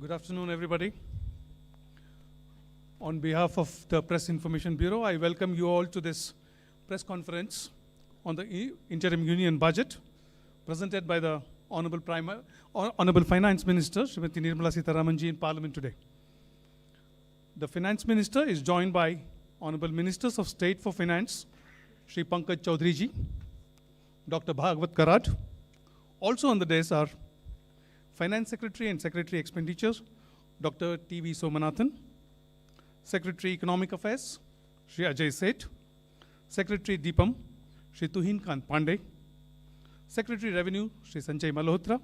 Good afternoon, everybody. On behalf of the Press Information Bureau, I welcome you all to this press conference on the Interim Union Budget presented by the Honorable Finance Minister, Srimati Nirmala Sitharamanji, in Parliament today. The Finance Minister is joined by Honorable Ministers of State for Finance, Shri Pankaj Chaudharyji, Dr. Bhagwat Karad. Also on the dais are Finance Secretary and Secretary Expenditures, Dr. T.V. Somanathan, Secretary Economic Affairs, Shri Ajay Seth, Secretary Deepam, Shri Tuhin Kant Pandey, Secretary Revenue, Shri Sanjay Malhotra,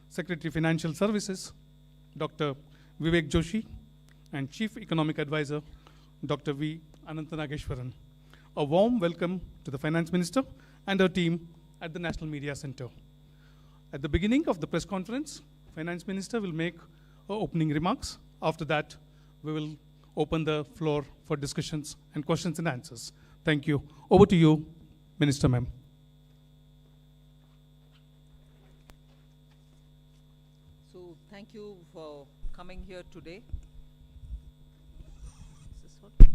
Secretary Financial Services, Dr. Vivek Joshi, and Chief Economic Advisor, Dr. V. Anantanageshwaran. A warm welcome to the Finance Minister and her team at the National Media Center. At the beginning of the press conference, Finance Minister will make her opening remarks. After that, we will open the floor for discussions and questions and answers. Thank you. Over to you, Minister Ma'am. So thank you for coming here today. Is this what?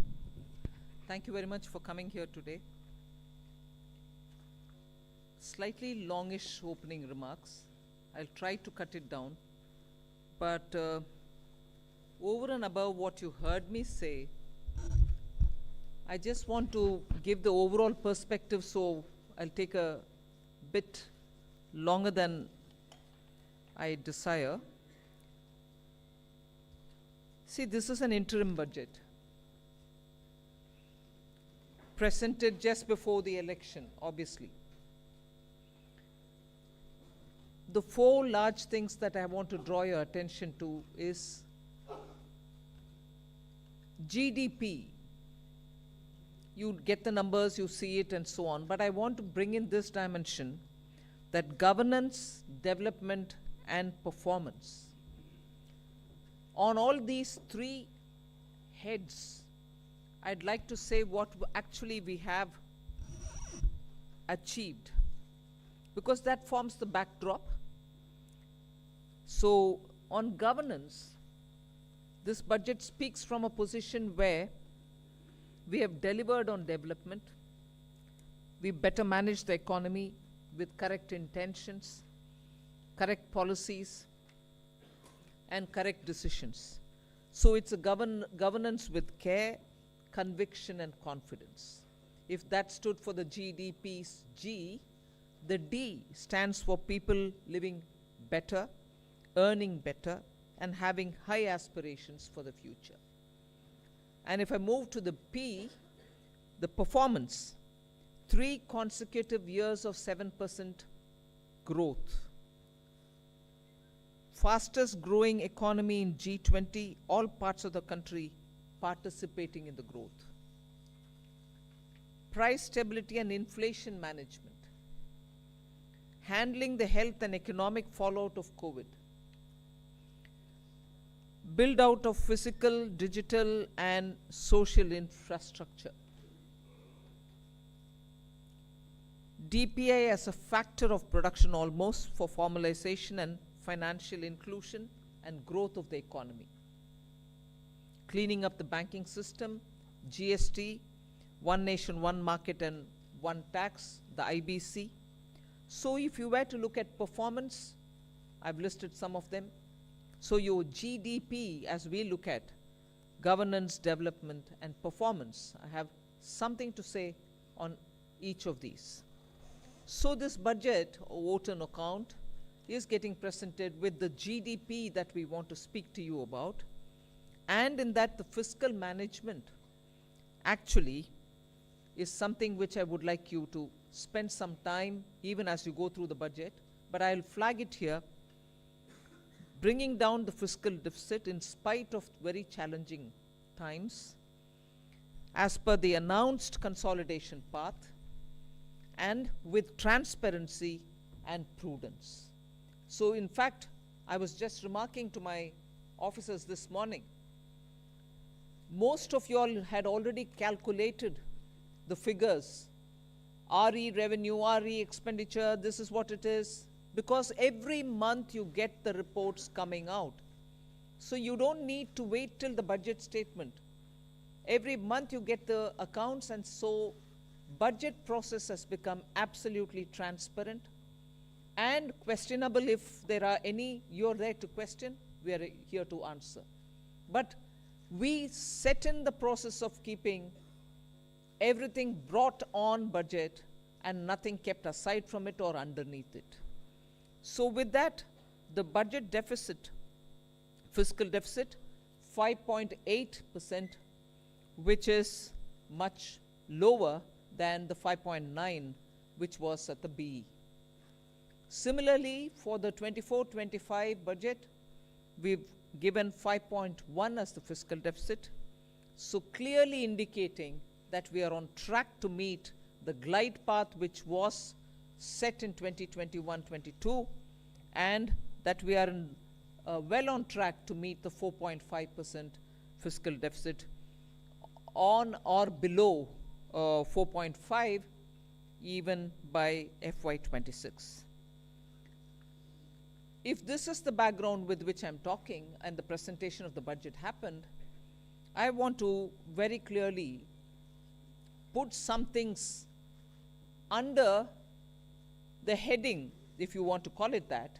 Thank you very much for coming here today. Slightly longish opening remarks. I'll try to cut it down. But over and above what you heard me say, I just want to give the overall perspective, so I'll take a bit longer than I desire. See, this is an interim budget presented just before the election, obviously. The four large things that I want to draw your attention to is GDP. You get the numbers, you see it, and so on. But I want to bring in this dimension, that governance, development, and performance. On all these three heads, I'd like to say what actually we have achieved, because that forms the backdrop. So on governance, this budget speaks from a position where we have delivered on development, we better manage the economy with correct intentions, correct policies, and correct decisions. So it's a governance with care, conviction, and confidence. If that stood for the GDP's G, the D stands for people living better, earning better, and having high aspirations for the future. And if I move to the P, the performance, 3 consecutive years of 7% growth. Fastest growing economy in G20, all parts of the country participating in the growth. Price stability and inflation management. Handling the health and economic fallout of COVID. Build out of physical, digital, and social infrastructure. DPI as a factor of production almost for formalization and financial inclusion and growth of the economy. Cleaning up the banking system, GST, one nation, one market, and one tax, the IBC. So if you were to look at performance, I've listed some of them. So your GDP, as we look at governance, development, and performance, I have something to say on each of these. So this budget, or vote on account, is getting presented with the GDP that we want to speak to you about. And in that, the fiscal management actually is something which I would like you to spend some time, even as you go through the budget. But I'll flag it here. Bringing down the fiscal deficit in spite of very challenging times, as per the announced consolidation path, and with transparency and prudence. So in fact, I was just remarking to my officers this morning, most of you all had already calculated the figures, RE revenue, RE expenditure, this is what it is, because every month you get the reports coming out. So you don't need to wait till the budget statement. Every month you get the accounts, and so budget process has become absolutely transparent and questionable. If there are any, you're there to question, we are here to answer. But we set in the process of keeping everything brought on budget and nothing kept aside from it or underneath it. So with that, the budget deficit, fiscal deficit, 5.8%, which is much lower than the 5.9 which was at the BE. Similarly, for the 24-25 budget, we've given 5.1 as the fiscal deficit, so clearly indicating that we are on track to meet the glide path which was set in 2021-22, and that we are well on track to meet the 4.5% fiscal deficit on or below 4.5 even by FY26. If this is the background with which I'm talking and the presentation of the budget happened, I want to very clearly put some things under the heading, if you want to call it that,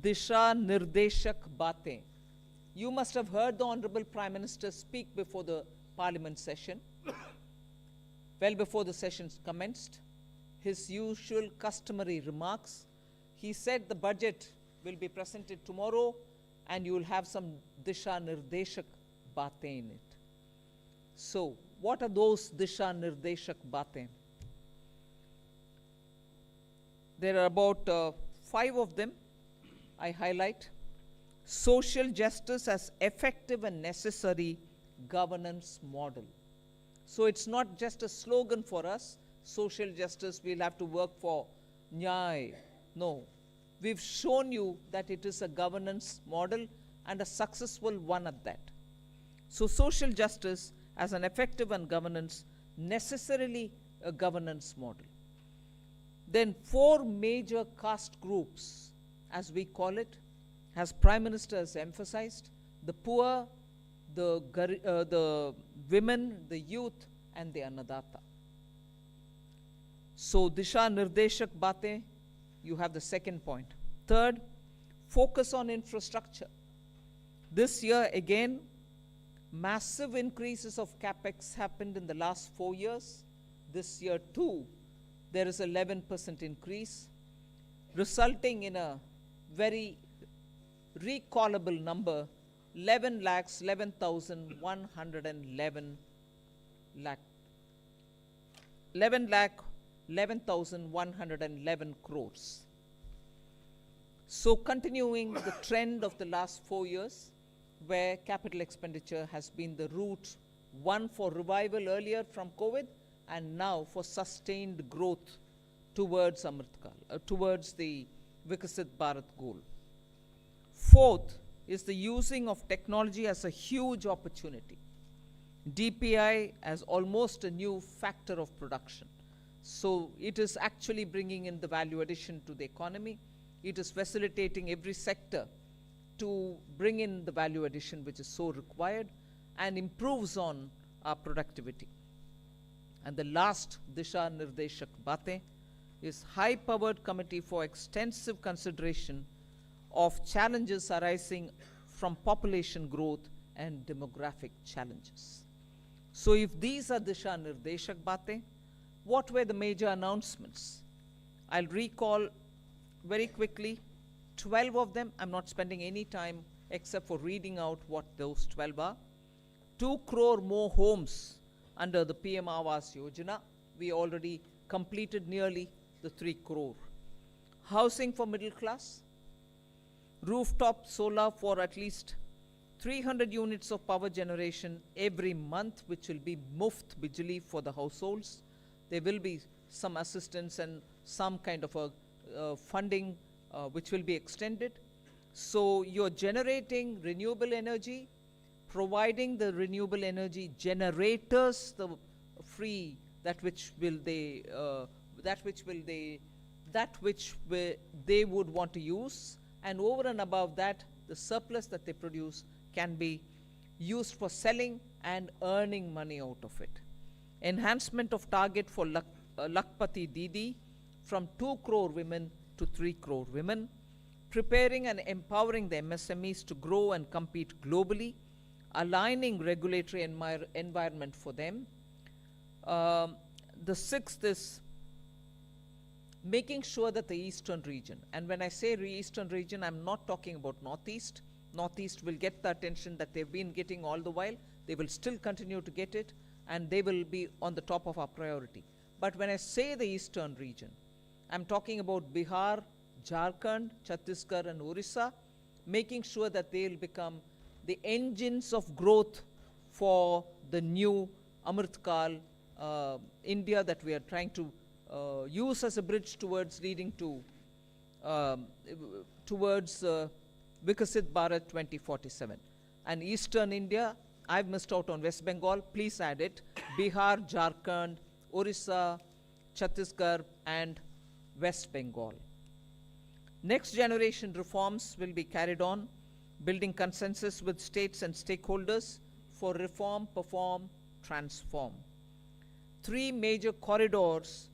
Disha Nirdeshak Baatein. You must have heard the Honorable Prime Minister speak before the Parliament session, well before the session commenced. His usual customary remarks. He said the budget will be presented tomorrow and you will have some Disha Nirdeshak Baatein in it. So, what are those Disha Nirdeshak Baatein? There are about 5 of them I highlight. Social justice as effective and necessary governance model. So it's not just a slogan for us, social justice, we'll have to work for Nyay. No, we've shown you that it is a governance model and a successful one at that. So social justice as an effective and governance, necessarily a governance model. Then 4 major caste groups, as we call it, as Prime Minister has emphasized: the poor, the women, the youth, and the Annadata. So Disha Nirdeshak Baatein, you have the second point. Third, focus on infrastructure. This year again, massive increases of capex happened in the last 4 years. This year too, there is 11% increase, resulting in a very recallable number, 11,111 crores. So continuing the trend of the last 4 years, where capital expenditure has been the route, one for revival earlier from COVID, and now for sustained growth towards Amritkal, towards the Vikasit Bharat goal. Fourth is the using of technology as a huge opportunity. DPI as almost a new factor of production. So it is actually bringing in the value addition to the economy. It is facilitating every sector to bring in the value addition which is so required and improves on our productivity. And the last Disha Nirdeshak Baatein is high-powered committee for extensive consideration of challenges arising from population growth and demographic challenges. So if these are Disha Nirdeshak Baatein, what were the major announcements? I'll recall very quickly 12 of them. I'm not spending any time except for reading out what those 12 are. 2 crore more homes under the PM Awas Yojana. We already completed nearly the 3 crore. Housing for middle class. Rooftop solar for at least 300 units of power generation every month, which will be muft bijli for the households. There will be some assistance and some kind of a funding which will be extended. So you're generating renewable energy, providing the renewable energy generators the free they would want to use, and over and above that, the surplus that they produce can be used for selling and earning money out of it. Enhancement of target for Lakpati Didi from 2 crore women to 3 crore women. Preparing and empowering the MSMEs to grow and compete globally, aligning regulatory environment for them. The sixth is making sure that the eastern region, and when I say eastern region, I'm not talking about northeast. Northeast will get the attention that they've been getting all the while. They will still continue to get it, and they will be on the top of our priority. But when I say the eastern region, I'm talking about Bihar, Jharkhand, Chhattisgarh, and Orissa, making sure that they'll become the engines of growth for the new Amritkal India that we are trying to use as a bridge towards leading to Vikasit Bharat 2047. And Eastern India, I've missed out on West Bengal, please add it. Bihar, Jharkhand, Orissa, Chhattisgarh, and West Bengal. Next generation reforms will be carried on, building consensus with states and stakeholders for reform, perform, transform. 3 major corridors,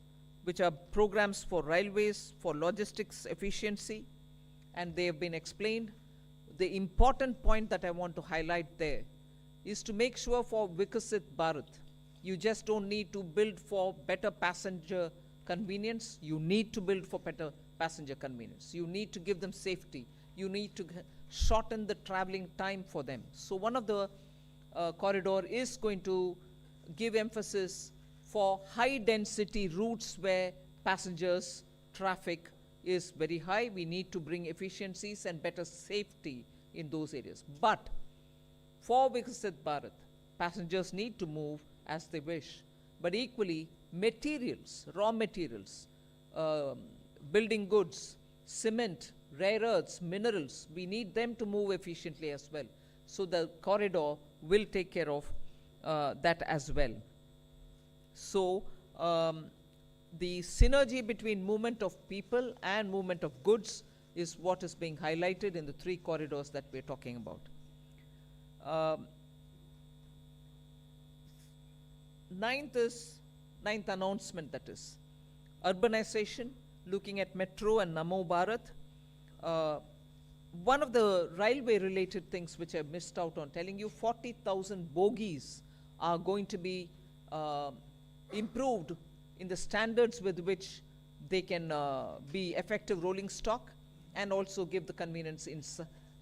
which are programs for railways, for logistics efficiency, and they have been explained. The important point that I want to highlight there is to make sure for Vikasit Bharat, you just don't need to build for better passenger convenience, you need to build for better passenger convenience. You need to give them safety. You need to shorten the traveling time for them. So one of the corridor is going to give emphasis for high density routes where passengers traffic is very high. We need to bring efficiencies and better safety in those areas. But for Vikasit Bharat, passengers need to move as they wish. But equally, materials, raw materials, building goods, cement, rare earths, minerals, we need them to move efficiently as well. So the corridor will take care of that as well. So the synergy between movement of people and movement of goods is what is being highlighted in the 3 corridors that we're talking about. Ninth announcement, that is urbanization, looking at Metro and Namo Bharat. One of the railway related things which I missed out on telling you, 40,000 bogies are going to be improved in the standards with which they can be effective rolling stock and also give the convenience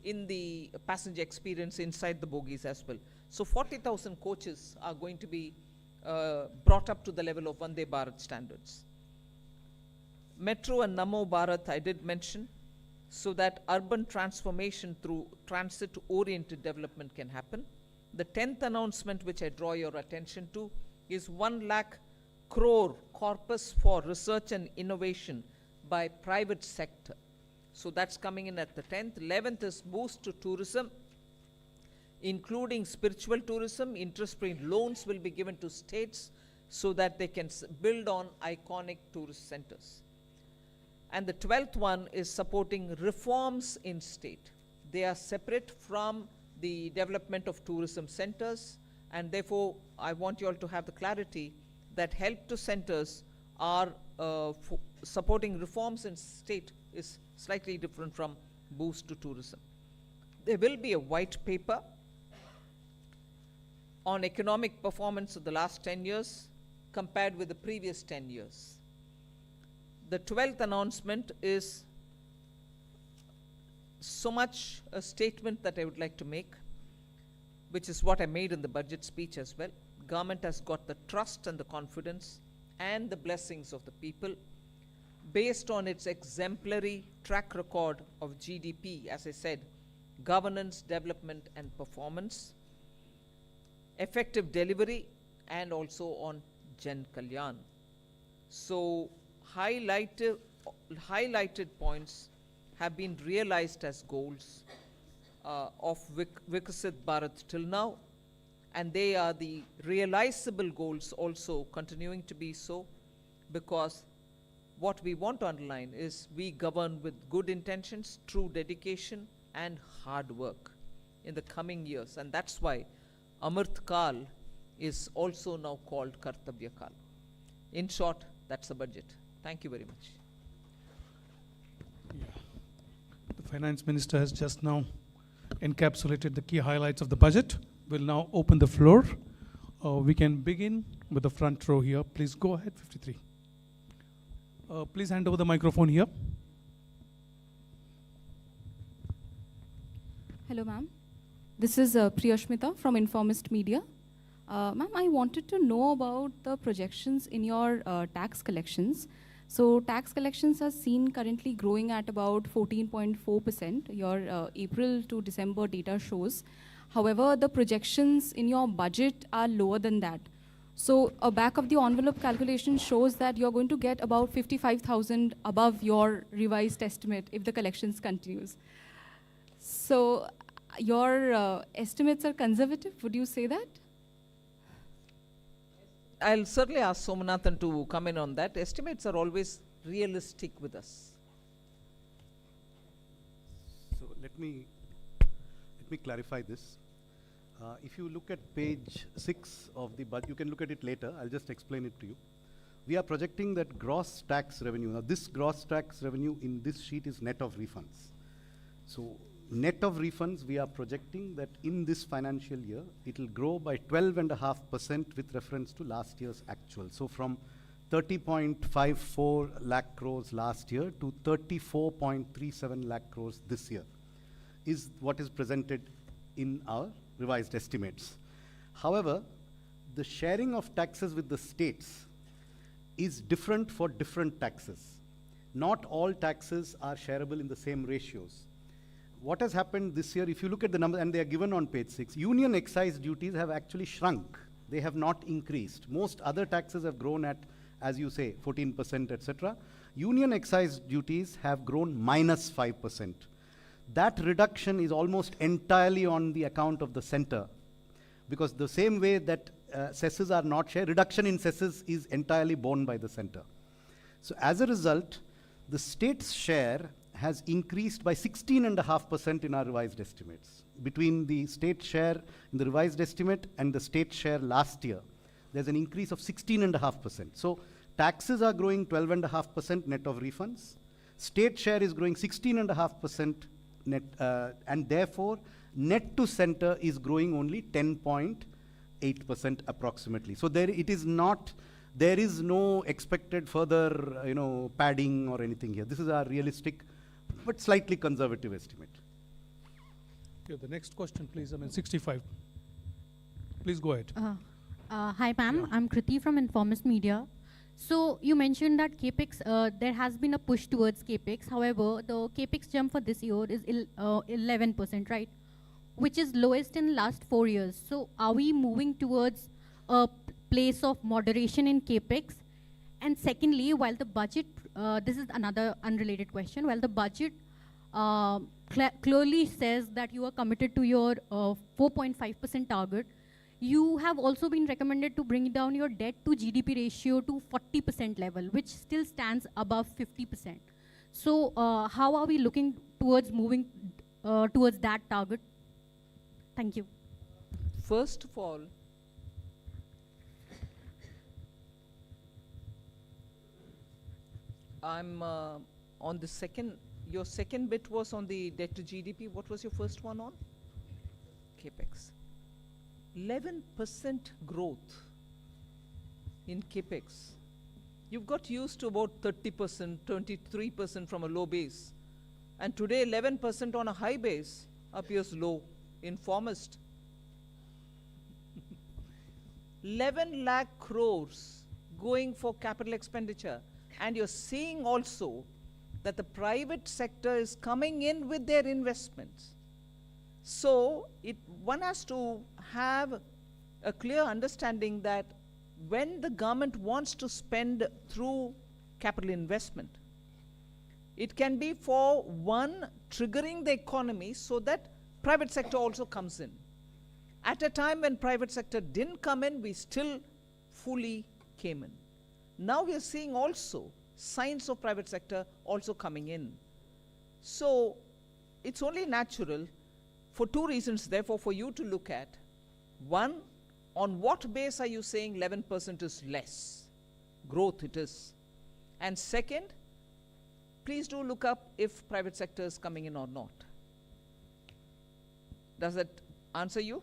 in the passenger experience inside the bogies as well. So 40,000 coaches are going to be brought up to the level of Vande Bharat standards. Metro and Namo Bharat I did mention, so that urban transformation through transit-oriented development can happen. The 10th announcement which I draw your attention to is 1 lakh crore corpus for research and innovation by private sector. So that's coming in at the 10th. 11th is boost to tourism, including spiritual tourism. Interest-free loans will be given to states so that they can build on iconic tourist centers. And the 12th one is supporting reforms in state. They are separate from the development of tourism centers, and therefore I want you all to have the clarity that help to centers are supporting reforms in state is slightly different from boost to tourism. There will be a white paper on economic performance of the last 10 years compared with the previous 10 years. The 12th announcement is so much a statement that I would like to make, which is what I made in the budget speech as well. Government has got the trust and the confidence and the blessings of the people based on its exemplary track record of GDP, as I said, governance, development, and performance, effective delivery, and also on Jan Kalyan. So highlighted points have been realized as goals of Vikasit Bharat till now, and they are the realizable goals also continuing to be so, because what we want to underline is we govern with good intentions, true dedication, and hard work in the coming years. And that's why Amrit Kal is also now called Kartavya Kal. In short, that's the budget. Thank you very much. The Finance Minister has just now encapsulated the key highlights of the budget. We'll now open the floor. We can begin with the front row here. Please go ahead, 53. Please hand over the microphone here. Hello, ma'am. This is Priyashmita from Informist Media. Ma'am, I wanted to know about the projections in your tax collections. So tax collections are seen currently growing at about 14.4%. Your April to December data shows. However, the projections in your budget are lower than that. So a back of the envelope calculation shows that you're going to get about 55,000 above your revised estimate if the collections continues. So your estimates are conservative, would you say that? I'll certainly ask Somanathan to come in on that. Estimates are always realistic with us. So let me clarify this. If you look at page 6 of the budget, you can look at it later. I'll just explain it to you. We are projecting that gross tax revenue. Now, this gross tax revenue in this sheet is net of refunds. So, net of refunds, we are projecting that in this financial year, it will grow by 12.5% with reference to last year's actual. So, from 30.54 lakh crores last year to 34.37 lakh crores this year is what is presented in our revised estimates. However, the sharing of taxes with the states is different for different taxes. Not all taxes are shareable in the same ratios. What has happened this year, if you look at the numbers, and they are given on page 6, union excise duties have actually shrunk. They have not increased. Most other taxes have grown at, as you say, 14%, etc. Union excise duties have grown minus 5%. That reduction is almost entirely on the account of the center, because the same way that cesses are not shared, reduction in cesses is entirely borne by the center. So as a result, the state's share has increased by 16.5% in our revised estimates. Between the state share in the revised estimate and the state share last year, there's an increase of 16.5%. So taxes are growing 12.5% net of refunds. State share is growing 16.5% net, and therefore net to center is growing only 10.8% approximately. So there is no expected further padding or anything here. This is our realistic but slightly conservative estimate. Okay, the next question, please. 65. Please go ahead. Hi, ma'am. Yeah. I'm Kriti from Informist Media. So you mentioned that CAPEX, there has been a push towards CAPEX. However, the CAPEX jump for this year is 11%, right? Which is lowest in last 4 years. So are we moving towards a place of moderation in CAPEX? And secondly, while the budget, this is another unrelated question, while the budget clearly says that you are committed to your 4.5% target, you have also been recommended to bring down your debt to GDP ratio to 40% level, which still stands above 50%. So how are we looking towards moving towards that target? Thank you. First of all, I'm on the second, your second bit was on the debt to GDP. What was your first one on? CAPEX. 11% growth in CAPEX. You've got used to about 30%, 23% from a low base. And today 11% on a high base appears low. Informist. 11 lakh crores going for capital expenditure. And you're seeing also that the private sector is coming in with their investments. So one has to have a clear understanding that when the government wants to spend through capital investment, it can be for one, triggering the economy so that private sector also comes in. At a time when private sector didn't come in, we still fully came in. Now we are seeing also signs of private sector also coming in. So it's only natural for two reasons, therefore, for you to look at. One, on what base are you saying 11% is less? Growth it is. And second, please do look up if private sector is coming in or not. Does that answer you?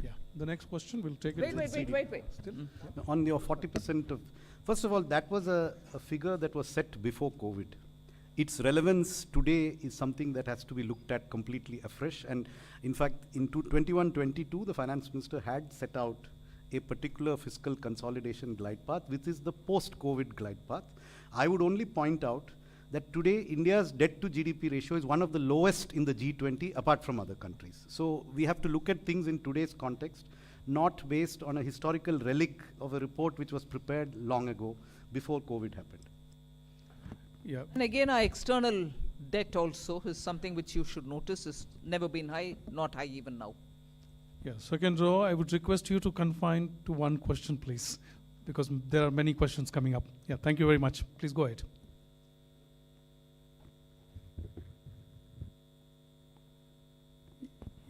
Yeah. The next question, we'll take it. Wait, to wait, the wait, CD. wait, wait. Still? Now, on your 40% of, first of all, that was a figure that was set before COVID. Its relevance today is something that has to be looked at completely afresh. And in fact, in 21-22, the finance minister had set out a particular fiscal consolidation glide path, which is the post-COVID glide path. I would only point out that today India's debt to GDP ratio is one of the lowest in the G20 apart from other countries. So we have to look at things in today's context, not based on a historical relic of a report which was prepared long ago before COVID happened. Yeah. And again, our external debt also is something which you should notice is never been high, not high even now. Yeah. Second row, I would request you to confine to one question, please, because there are many questions coming up. Yeah. Thank you very much. Please go ahead.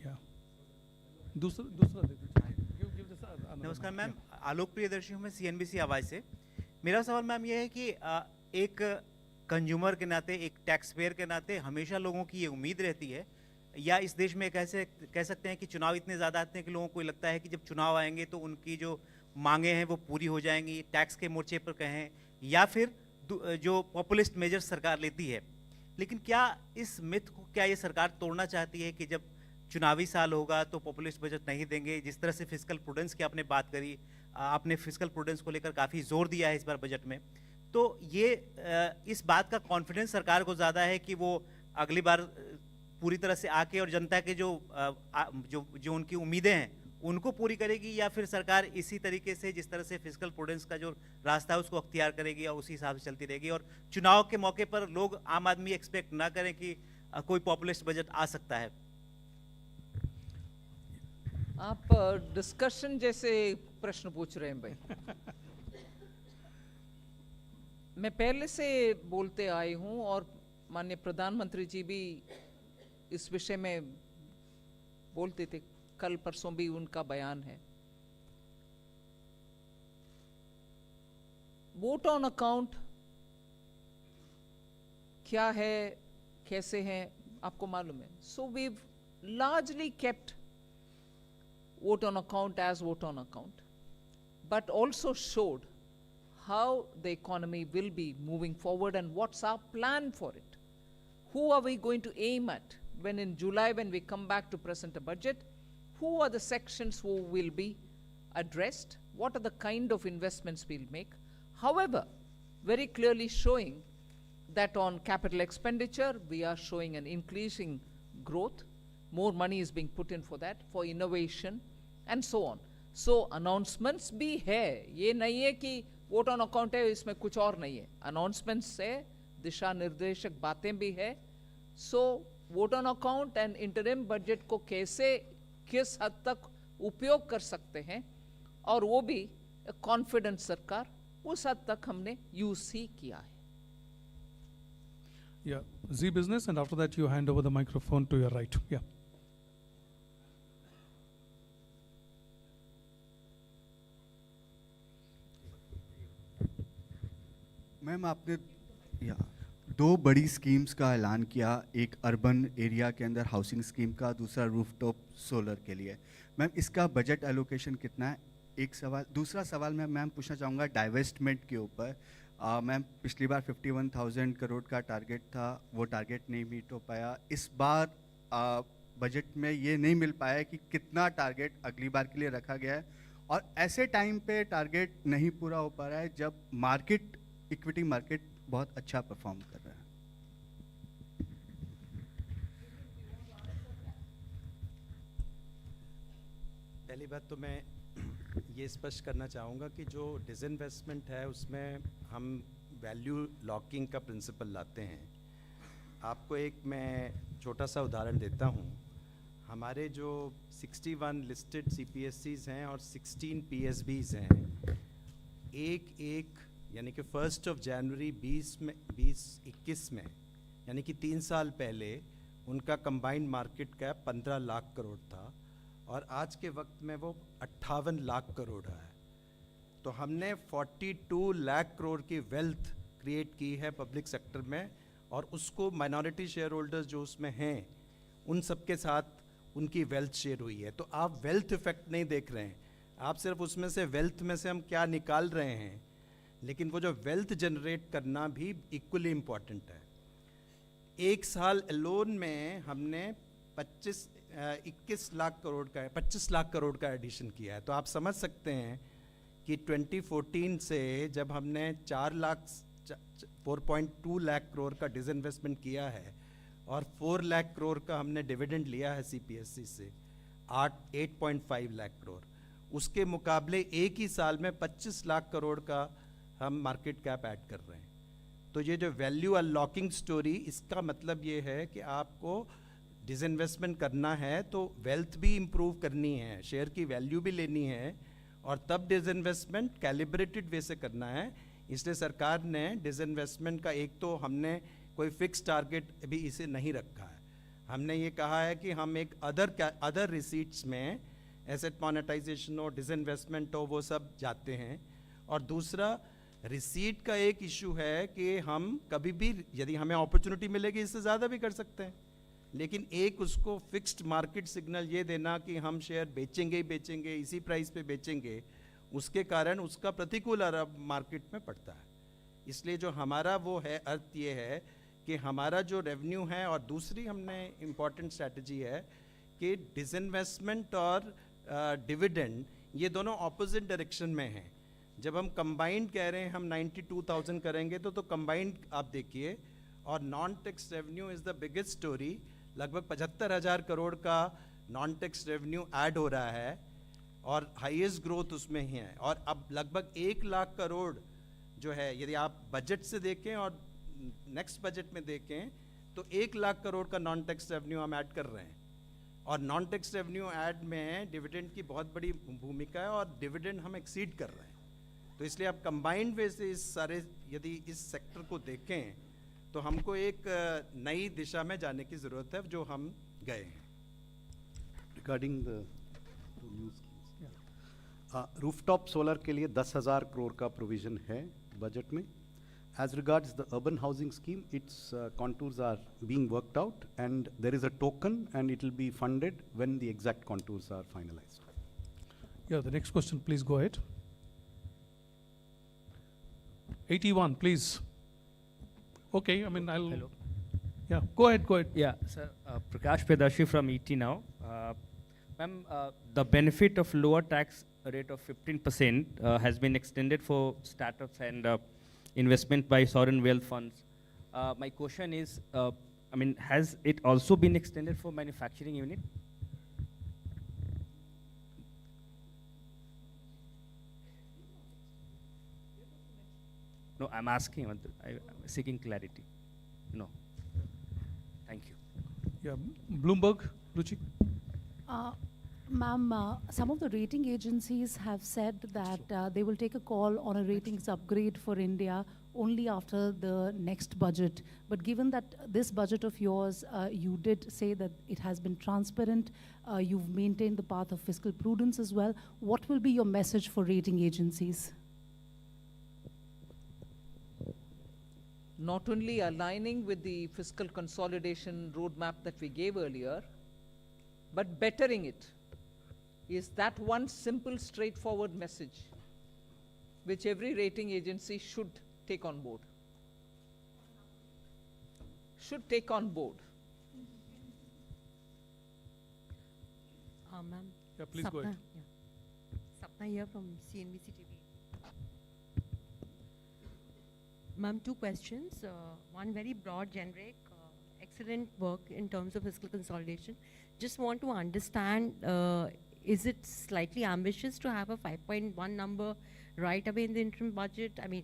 Yeah. दूसरा give this another नमस्कार mic. Ma'am, आलोक प्रियदर्शी हूँ मैं CNBC आवाज़ से। मेरा सवाल ma'am ये है कि एक कंज्यूमर के नाते, एक टैक्स पेयर के नाते हमेशा लोगों की ये उम्मीद रहती है, या इस देश में कैसे कह सकते हैं कि चुनाव इतने ज़्यादा आते हैं कि लोगों को लगता है कि जब चुनाव आएंगे तो उनकी जो मांगे हैं वो पूरी हो जाएंगी, टैक्स के मोर्चे पर कहें, या फिर जो पॉपुलिस्ट मेजर्स सरकार लेती है। लेकिन क्या इस मिथ को क्या ये सरकार तोड़ना चाहती है कि जब चुनावी साल होगा तो पॉपुलिस्ट बजट नहीं देंगे? जिस तरह से फिस्कल प्रूडेंस की आपने बात करी, आपने फिस्कल प्रूडेंस को लेकर काफ़ी जोर दिया है इस बार बजट में, तो ये इस बात का कॉन्फिडेंस सरकार को ज़्यादा है कि वो अगली बार पूरी तरह से आके और जनता के जो उनकी उम्मीदें हैं उनको पूरी करेगी, या फिर सरकार इसी तरीके से जिस तरह से फिस्कल प्रूडेंस का जो रास्ता है उसको अख्तियार करेगी और उसी हिसाब से चलती रहेगी, और चुनाव के मौके पर लोग आम आदमी एक्सपेक्ट ना करें कि कोई पॉपुलिस्ट बजट आ सकता है? आप डिस्कशन जैसे प्रश्न पूछ रहे हैं भाई। मैं पहले से बोलते आई हूं और माननीय प्रधानमंत्री जी भी इस विषय में बोलते थे, कल परसों भी उनका बयान है। वोट ऑन अकाउंट क्या है, कैसे है, आपको मालूम है। So we largely kept vote on account as vote on account, but also showed how the economy will be moving forward and what's our plan for it. Who are we going to aim at when in July, when we come back to present a budget? Who are the sections who will be addressed? What are the kind of investments we'll make? However, very clearly showing that on capital expenditure, we are showing an increasing growth. More money is being put in for that, for innovation, and so on. So announcements भी है, ये नहीं है कि vote on account है इसमें कुछ और नहीं है। announcements है, दिशा निर्देशक बातें भी है। So vote on account and interim budget को कैसे, किस हद तक उपयोग कर सकते हैं, और वो भी कॉन्फिडेंट सरकार, उस हद तक हमने यूज ही किया है। Yeah. Z Business, and after that you hand over the microphone to your right. Yeah. Ma'am, आपने दो बड़ी स्कीम्स का ऐलान किया, एक अर्बन एरिया के अंदर हाउसिंग स्कीम का, दूसरा रूफटॉप सोलर के लिए। मैम, इसका बजट एलोकेशन कितना है? एक सवाल। दूसरा सवाल मैं मैम पूछना चाहूँगा डाइवेस्टमेंट के ऊपर। मैम, पिछली बार 51,000 करोड़ का टारगेट था, वो टारगेट नहीं मीट हो पाया। इस बार बजट में ये नहीं मिल पाया कि कितना टारगेट अगली बार के लिए रखा गया है, और ऐसे टाइम पे टारगेट नहीं पूरा हो पा रहा है जब मार्केट, इक्विटी मार्केट बहुत अच्छा परफॉर्म कर रहा है। पहली बात तो मैं ये स्पष्ट करना चाहूँगा कि जो डिसइन्वेस्टमेंट है उसमें हम वैल्यू लॉकिंग का प्रिंसिपल लाते हैं। आपको एक मैं छोटा सा उदाहरण देता हूँ। हमारे जो 61 लिस्टेड CPSCs हैं और 16 PSBs हैं, एक यानी कि 1 जनवरी 2021 में यानी कि 3 साल पहले उनका combined market cap 15 lakh crore था और आज के वक्त में वो 58 लाख करोड़ है। तो हमने 42 लाख करोड़ की वेल्थ क्रिएट की है पब्लिक सेक्टर में, और उसको माइनॉरिटी शेयर होल्डर्स जो उसमें हैं उन सब के साथ उनकी वेल्थ शेयर हुई है। तो आप वेल्थ इफेक्ट नहीं देख रहे हैं, आप सिर्फ उसमें से वेल्थ में से हम क्या निकाल रहे हैं, लेकिन वो जो वेल्थ जनरेट करना भी इक्वली इम्पॉर्टेंट है। एक साल एलोन में हमने 25 लाख करोड़ का एडिशन किया है। तो आप समझ सकते हैं कि 2014 से जब हमने 4.2 लाख करोड़ का डिसइन्वेस्टमेंट किया है और 4 लाख करोड़ का हमने डिविडेंड लिया है सीपीएससी से, 8.5 लाख करोड़, उसके मुकाबले एक ही साल में 25 लाख करोड़ का हम मार्केट कैप ऐड कर रहे हैं। तो ये जो वैल्यू अनलॉकिंग स्टोरी, इसका मतलब ये है कि आपको डिसइन्वेस्टमेंट करना है तो वेल्थ भी इम्प्रूव करनी है, शेयर की वैल्यू भी लेनी है, और तब डिसइन्वेस्टमेंट कैलिब्रेटेड वे से करना है। इसलिए सरकार ने डिसइन्वेस्टमेंट का एक तो हमने कोई फिक्स टारगेट भी इसे नहीं रखा है। हमने ये कहा है कि हम एक अदर रिसीट्स में एसेट मोनेटाइजेशन हो, डिसइन्वेस्टमेंट हो, वो सब जाते हैं। और दूसरा रिसीट का एक इशू है कि हम कभी भी यदि हमें अपॉर्चुनिटी मिलेगी इससे ज़्यादा भी कर सकते हैं, लेकिन एक उसको फिक्स्ड मार्केट सिग्नल ये देना कि हम शेयर बेचेंगे ही बेचेंगे, इसी प्राइस पे बेचेंगे, उसके कारण उसका प्रतिकूल असर मार्केट में पड़ता है। इसलिए जो हमारा वो है अर्थ ये है कि हमारा जो रेवेन्यू है, और दूसरी हमने इम्पॉर्टेंट स्ट्रैटेजी है कि डिसइन्वेस्टमेंट और डिविडेंड ये दोनों ऑपोजिट डायरेक्शन में हैं। जब हम कंबाइंड कह रहे हैं हम 92,000 करेंगे तो कंबाइंड आप देखिए, और non tax revenue is the biggest story. लगभग 75,000 करोड़ का नॉन टैक्स रेवेन्यू ऐड हो रहा है और हाईएस्ट ग्रोथ उसमें ही है। और अब लगभग 1 लाख करोड़ जो है, यदि आप बजट से देखें और नेक्स्ट बजट में देखें तो 1 लाख करोड़ का नॉन टैक्स रेवेन्यू हम ऐड कर रहे हैं। और नॉन टैक्स रेवेन्यू ऐड में डिविडेंड की बहुत बड़ी भूमिका है और डिविडेंड हम एक्सीड कर रहे हैं। तो इसलिए आप कंबाइंड वे से इस सारे यदि इस सेक्टर को देखें तो हमको एक नई दिशा में जाने की ज़रूरत है, जो हम गए हैं। Regarding the new schemes, rooftop solar के लिए 10,000 करोड़ का प्रोविजन है बजट में। As regards the urban housing scheme, its contours are being worked out, and there is a token, and it will be funded when the exact contours are finalized. Yeah, the next question, please go ahead. 81, please. Okay, I mean, I'll. Hello. Yeah, go ahead. Yeah, sir. Prakash Pedashi from ET now. Ma'am, the benefit of lower tax rate of 15% has been extended for startups and investment by sovereign wealth funds. My question is, I mean, has it also been extended for manufacturing unit? No, I'm asking, I'm seeking clarity. No. Thank you. Yeah, Bloomberg, Ruchi. Ma'am, some of the rating agencies have said that they will take a call on a ratings upgrade for India only after the next budget. But given that this budget of yours, you did say that it has been transparent, you've maintained the path of fiscal prudence as well, what will be your message for rating agencies? Not only aligning with the fiscal consolidation roadmap that we gave earlier, but bettering it. Is that one simple, straightforward message which every rating agency should take on board? Should take on board. Ma'am. Yeah, please go ahead. Sapna here from CNBC TV. Ma'am, two questions. One very broad, generic, excellent work in terms of fiscal consolidation. Just want to understand, is it slightly ambitious to have a 5.1 number right away in the interim budget? I mean,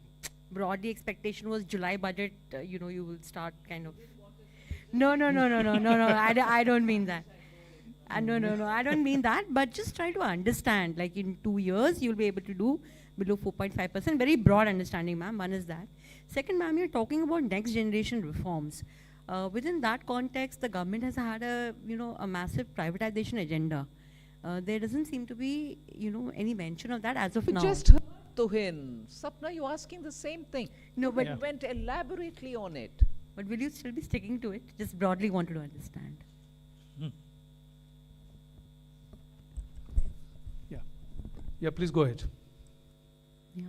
broadly expectation was July budget, you will start kind of. No, I don't mean that. No, I don't mean that, but just try to understand, like in 2 years, you'll be able to do below 4.5%. Very broad understanding, ma'am. One is that. Second, ma'am, you're talking about next generation reforms. Within that context, the government has had a, a massive privatization agenda. There doesn't seem to be, any mention of that as of You now. just heard Tuhin. Sapna, you're asking the same thing. No, but, You went elaborately on it. but will you still be sticking to it? Just broadly wanted to understand. Yeah, please go ahead. Yeah.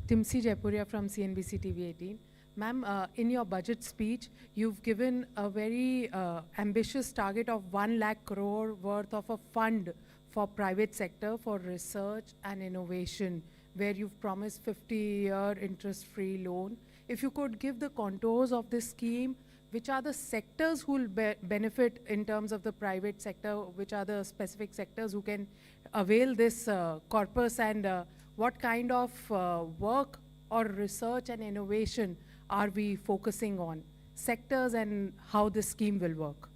Timsi Jaipuria from CNBC TV 18. Ma'am, in your budget speech, you've given a very ambitious target of 1 lakh crore worth of a fund for private sector for research and innovation, where you've promised 50-year interest-free loan. If you could give the contours of this scheme, which are the sectors who will benefit in terms of the private sector, which are the specific sectors who can avail this corpus, and what kind of work or research and innovation are we focusing on? Sectors and how this scheme will work.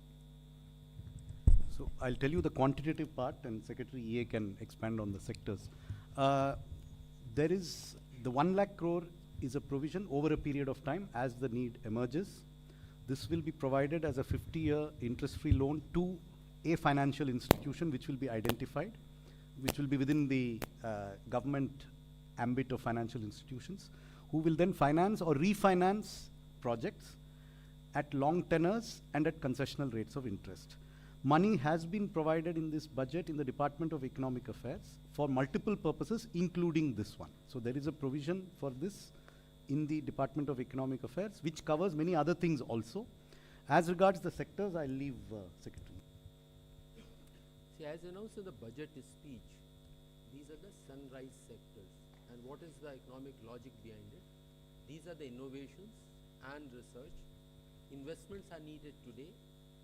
So I'll tell you the quantitative part, and Secretary EA can expand on the sectors. There is the 1 lakh crore is a provision over a period of time as the need emerges. This will be provided as a 50-year interest-free loan to a financial institution which will be identified, which will be within the government ambit of financial institutions, who will then finance or refinance projects at long tenors and at concessional rates of interest. Money has been provided in this budget in the Department of Economic Affairs for multiple purposes, including this one. So there is a provision for this in the Department of Economic Affairs, which covers many other things also. As regards the sectors, I'll leave Secretary. See, as announced in the budget speech, these are the sunrise sectors. And what is the economic logic behind it? These are the innovations and research. Investments are needed today,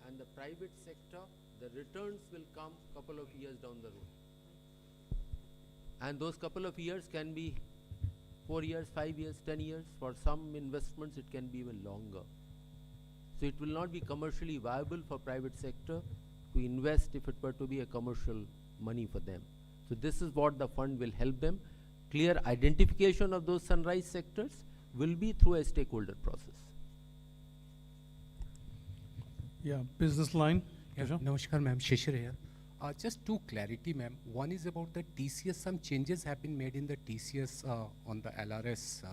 and the private sector, the returns will come couple of years down the road. And those couple of years can be 4 years, 5 years, 10 years. For some investments, it can be even longer. So it will not be commercially viable for private sector to invest if it were to be a commercial money for them. So this is what the fund will help them. Clear identification of those sunrise sectors will be through a stakeholder process. Yeah, business line. Yeah, Keshav? Namaskar, ma'am. Shishir here. Just two clarity, ma'am. One is about the TCS. Some changes have been made in the TCS on the LRS.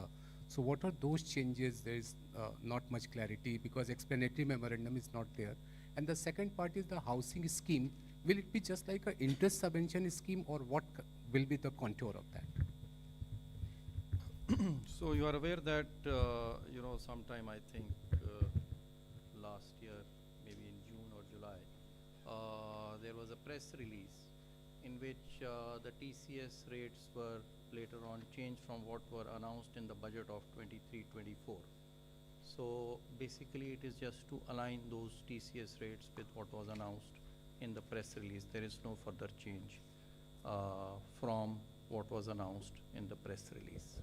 So what are those changes? There is not much clarity because explanatory memorandum is not there. And the second part is the housing scheme. Will it be just like an interest subvention scheme, or what will be the contour of that? So you are aware that, sometime I think last year, maybe in June or July, there was a press release in which the TCS rates were later on changed from what were announced in the budget of 23-24. So basically it is just to align those TCS rates with what was announced in the press release. There is no further change from what was announced in the press release.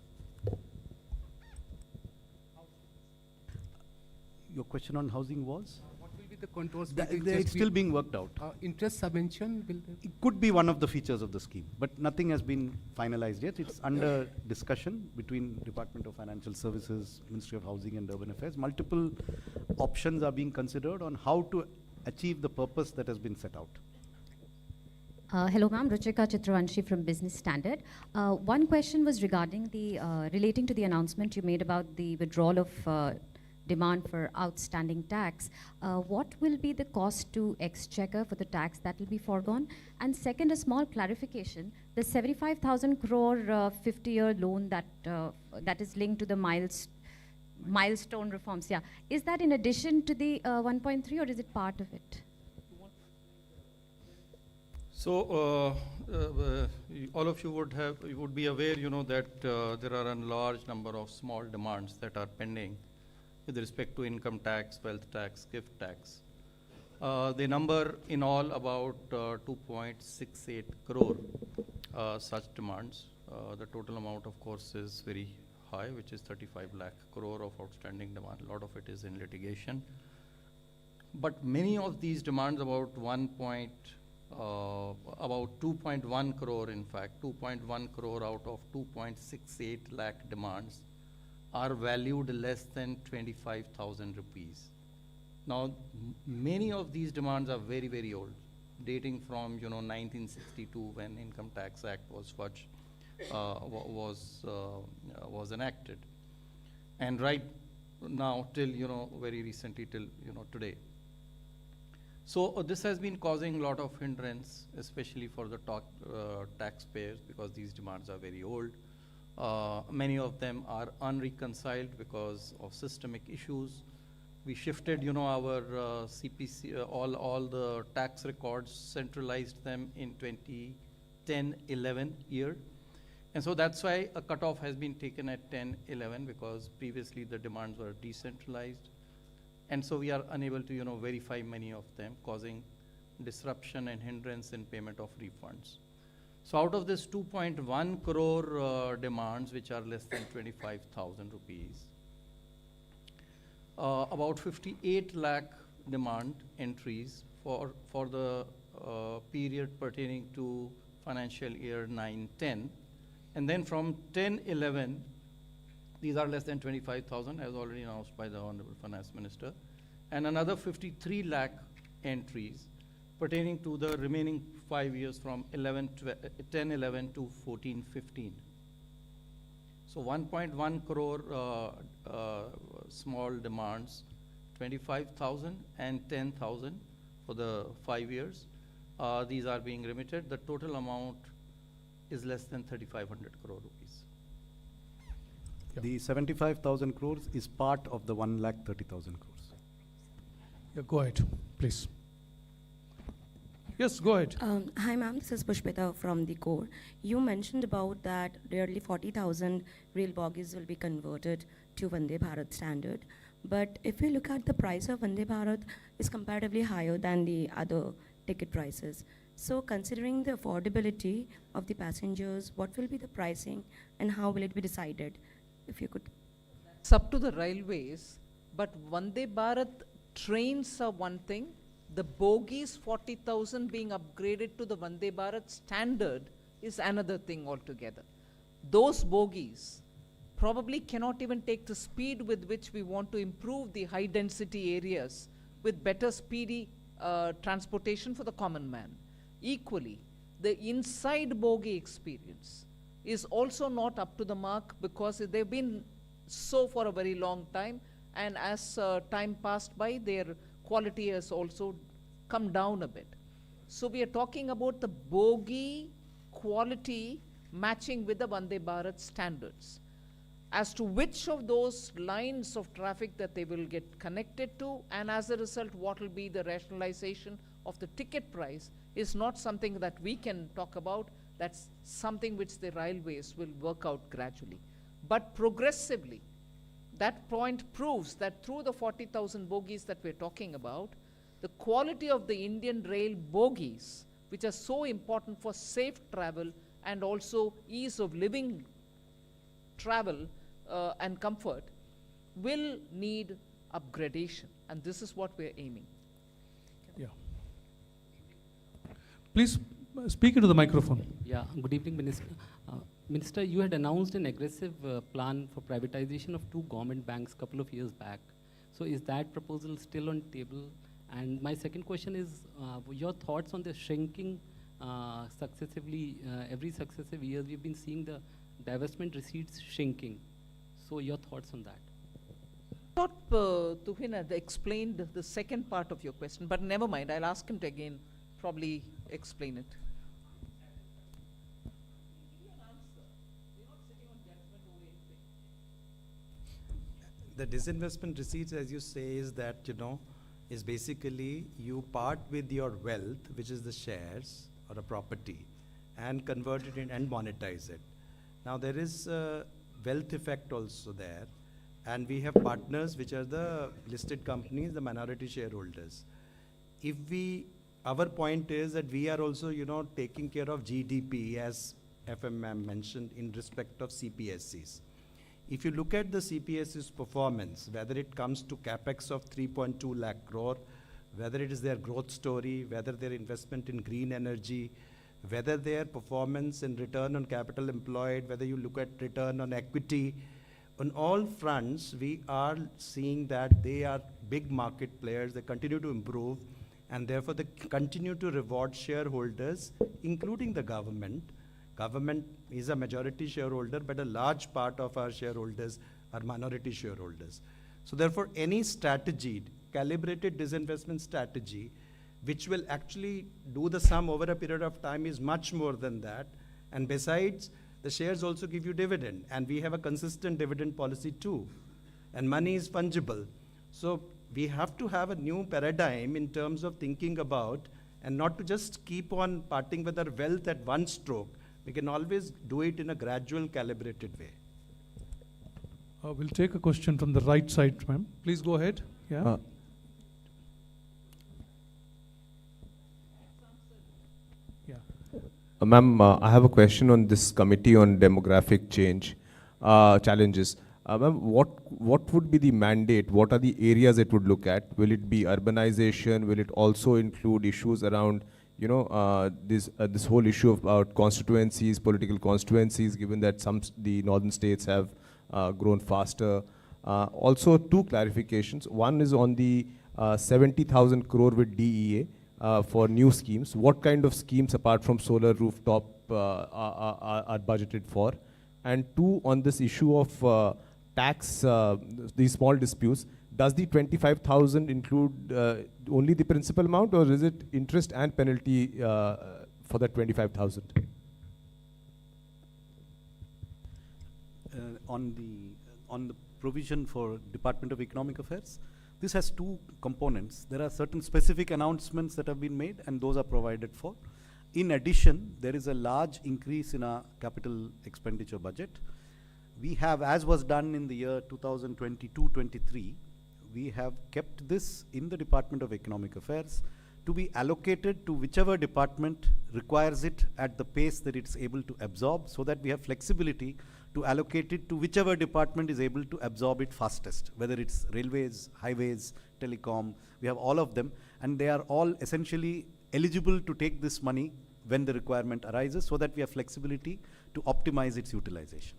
Your question on housing was? What will be the contours? It's still being worked out. Interest subvention will there? It could be one of the features of the scheme, but nothing has been finalized yet. It's under discussion between Department of Financial Services, Ministry of Housing and Urban Affairs. Multiple options are being considered on how to achieve the purpose that has been set out. Hello, ma'am. Ruchika Chitravanshi from Business Standard. One question was regarding the relating to the announcement you made about the withdrawal of demand for outstanding tax. What will be the cost to Exchequer for the tax that will be foregone? And second, a small clarification: the 75,000 crore 50-year loan that is linked to the milestone reforms. Yeah, is that in addition to the 1.3, or is it part of it? So all of you would be aware, that there are a large number of small demands that are pending with respect to income tax, wealth tax, gift tax. They number in all about 2.68 crore such demands. The total amount, of course, is very high, which is 35 lakh crore of outstanding demand. A lot of it is in litigation. But many of these demands, about 2.1 crore, in fact, 2.1 crore out of 2.68 lakh demands are valued less than 25,000 rupees. Now, many of these demands are very, very old, dating from 1962 when Income Tax Act was was enacted, and right now till very recently till today. So this has been causing a lot of hindrance, especially for the taxpayers, because these demands are very old. Many of them are unreconciled because of systemic issues. We shifted, our CPC, all the tax records, centralized them in 2010-11 year. And so that's why a cutoff has been taken at 10-11, because previously the demands were decentralized. And so we are unable to, verify many of them, causing disruption and hindrance in payment of refunds. So out of this 2.1 crore demands, which are less than 25,000 rupees, about 58 lakh demand entries for the period pertaining to financial year 9-10. And then from 10-11, these are less than 25,000, as already announced by the Honorable Finance Minister, and another 53 lakh entries pertaining to the remaining 5 years from 10-11 to 14-15. So 1.1 crore small demands, 25,000 and 10,000 for the 5 years. These are being remitted. The total amount is less than 3,500 crore rupees. The 75,000 crores is part of the 1,30,000 crores. Yeah, go ahead, please. Yes, go ahead. Hi ma'am, this is Pushpita from the core. You mentioned about that nearly 40,000 rail bogies will be converted to Vande Bharat standard. But if we look at the price of Vande Bharat is comparatively higher than the other ticket prices. So considering the affordability of the passengers, what will be the pricing and how will it be decided? If you could. It's up to the railways, but Vande Bharat trains are one thing. The bogies 40,000 being upgraded to the Vande Bharat standard is another thing altogether. Those bogies probably cannot even take the speed with which we want to improve the high density areas with better speedy transportation for the common man. Equally, the inside bogie experience is also not up to the mark because they've been so for a very long time, and as time passed by, their quality has also come down a bit. So we are talking about the bogie quality matching with the Vande Bharat standards. As to which of those lines of traffic that they will get connected to, and as a result what will be the rationalization of the ticket price is not something that we can talk about. That's something which the railways will work out gradually. But progressively, that point proves that through the 40,000 bogies that we're talking about, the quality of the Indian rail bogies, which are so important for safe travel and also ease of living travel and comfort, will need upgradation. And this is what we're aiming. Yeah. Please speak into the microphone. Yeah, good evening, Minister. Minister, you had announced an aggressive plan for privatization of 2 government banks a couple of years back. So is that proposal still on table? And my second question is, your thoughts on the shrinking successively, every successive years, we've been seeing the divestment receipts shrinking. So your thoughts on that? I thought Tuhin had explained the second part of your question, but never mind, I'll ask him to again probably explain it. The disinvestment receipts, as you say, is that, is basically you part with your wealth, which is the shares or a property, and convert it in and monetize it. Now there is a wealth effect also there, and we have partners which are the listed companies, the minority shareholders. Our point is that we are also, taking care of GDP, as FMM mentioned, in respect of CPSCs. If you look at the CPSC's performance, whether it comes to capex of 3.2 lakh crore, whether it is their growth story, whether their investment in green energy, whether their performance in return on capital employed, whether you look at return on equity, on all fronts, we are seeing that they are big market players, they continue to improve, and therefore they continue to reward shareholders, including the government. Government is a majority shareholder, but a large part of our shareholders are minority shareholders. So therefore, any strategy, calibrated disinvestment strategy, which will actually do the sum over a period of time is much more than that. And besides, the shares also give you dividend, and we have a consistent dividend policy too. And money is fungible. So we have to have a new paradigm in terms of thinking about, and not to just keep on parting with our wealth at one stroke. We can always do it in a gradual, calibrated way. We'll take a question from the right side, ma'am. Please go ahead. Yeah. Ma'am, I have a question on this committee on demographic change challenges. Ma'am, what would be the mandate? What are the areas it would look at? Will it be urbanization? Will it also include issues around, you know, this whole issue about constituencies, political constituencies, given that the northern states have grown faster? Also, two clarifications. One is on the 70,000 crore with DEA. For new schemes, what kind of schemes apart from solar rooftop are budgeted for? And two, on this issue of tax, these small disputes, does the 25,000 include only the principal amount, or is it interest and penalty for that 25,000? On the provision for Department of Economic Affairs, this has two components. There are certain specific announcements that have been made, and those are provided for. In addition, there is a large increase in our capital expenditure budget. We have, as was done in the year 2022-23, we have kept this in the Department of Economic Affairs to be allocated to whichever department requires it at the pace that it's able to absorb, so that we have flexibility to allocate it to whichever department is able to absorb it fastest, whether it's railways, highways, telecom. We have all of them, and they are all essentially eligible to take this money when the requirement arises, so that we have flexibility to optimize its utilization.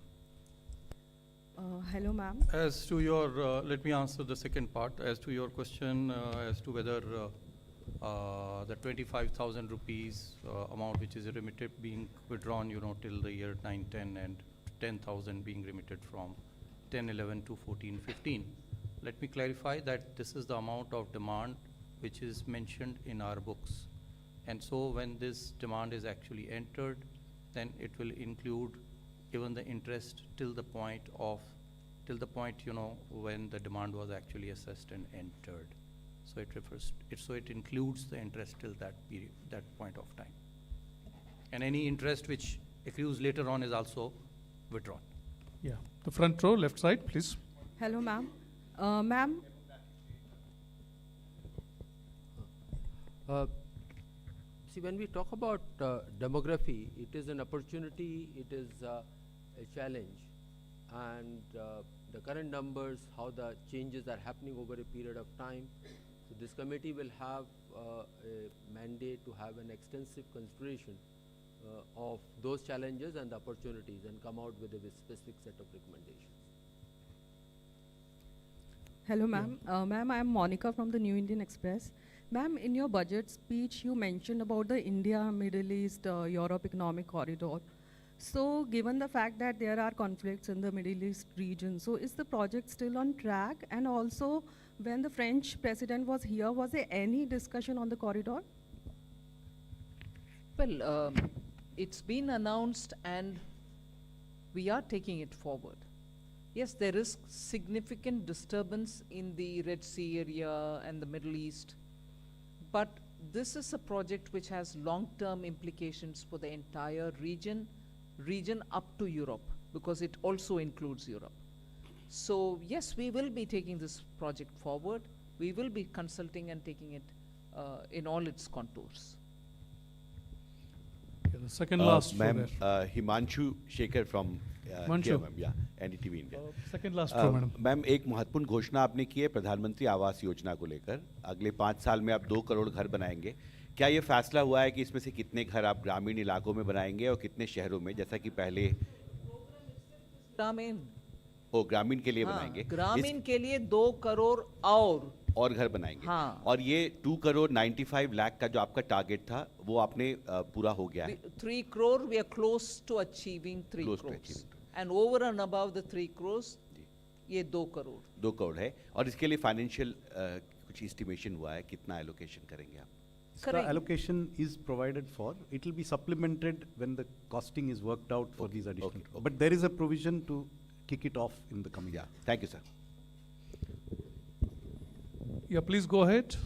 Hello, ma'am. As to your, let me answer the second part. As to your question as to whether the 25,000 rupees amount which is remitted being withdrawn, you know, till the year 9-10, and 10,000 being remitted from 10-11 to 14-15. Let me clarify that this is the amount of demand which is mentioned in our books. And so when this demand is actually entered, then it will include even the interest till the point, you know, when the demand was actually assessed and entered. So it includes the interest till that period, that point of time. And any interest which accrues later on is also withdrawn. Yeah, the front row, left side, please. Hello, ma'am. Ma'am. See, when we talk about demography, it is an opportunity, it is a challenge. And the current numbers, how the changes are happening over a period of time. So this committee will have a mandate to have an extensive consideration of those challenges and the opportunities, and come out with a specific set of recommendations. Hello, ma'am. Ma'am, I am Monica from the New Indian Express. Ma'am, in your budget speech, you mentioned about the India, Middle East, Europe economic corridor. So given the fact that there are conflicts in the Middle East region, so is the project still on track? And also, when the French president was here, was there any discussion on the corridor? Well, it's been announced and we are taking it forward. Yes, there is significant disturbance in the Red Sea area and the Middle East, but this is a project which has long-term implications for the entire region up to Europe, because it also includes Europe. So yes, we will be taking this project forward. We will be consulting and taking it in all its contours. Yeah, the second last Ma'am, Himanshu Shekhar from here, ma'am, yeah, NDTV India. Second last row, madam. Ma'am, एक महत्वपूर्ण घोषणा आपने की है प्रधानमंत्री आवास योजना को लेकर। अगले 5 साल में आप 2 करोड़ घर बनाएंगे। क्या ये फैसला हुआ है कि इसमें से कितने घर आप ग्रामीण इलाकों में बनाएंगे और कितने शहरों में, जैसा कि पहले? ओ ग्रामीण के लिए हाँ, बनाएंगे ग्रामीण के लिए 2 करोड़ और घर बनाएंगे। हाँ। और ये 2 करोड़ 95 लाख का जो आपका टारगेट था वो आपने पूरा हो गया है। 3 crore we are close to achieving 3 Close to crores. achieving. And over and above the 3 crores, ये 2 करोड़। 2 करोड़ है और इसके लिए फाइनेंशियल कुछ एस्टिमेशन हुआ है, कितना एलोकेशन करेंगे आप? The allocation is provided for. It will be supplemented when the costing is worked out for these additional. But there is a provision to kick it off in the coming year. Thank you, sir. Yeah, please go ahead.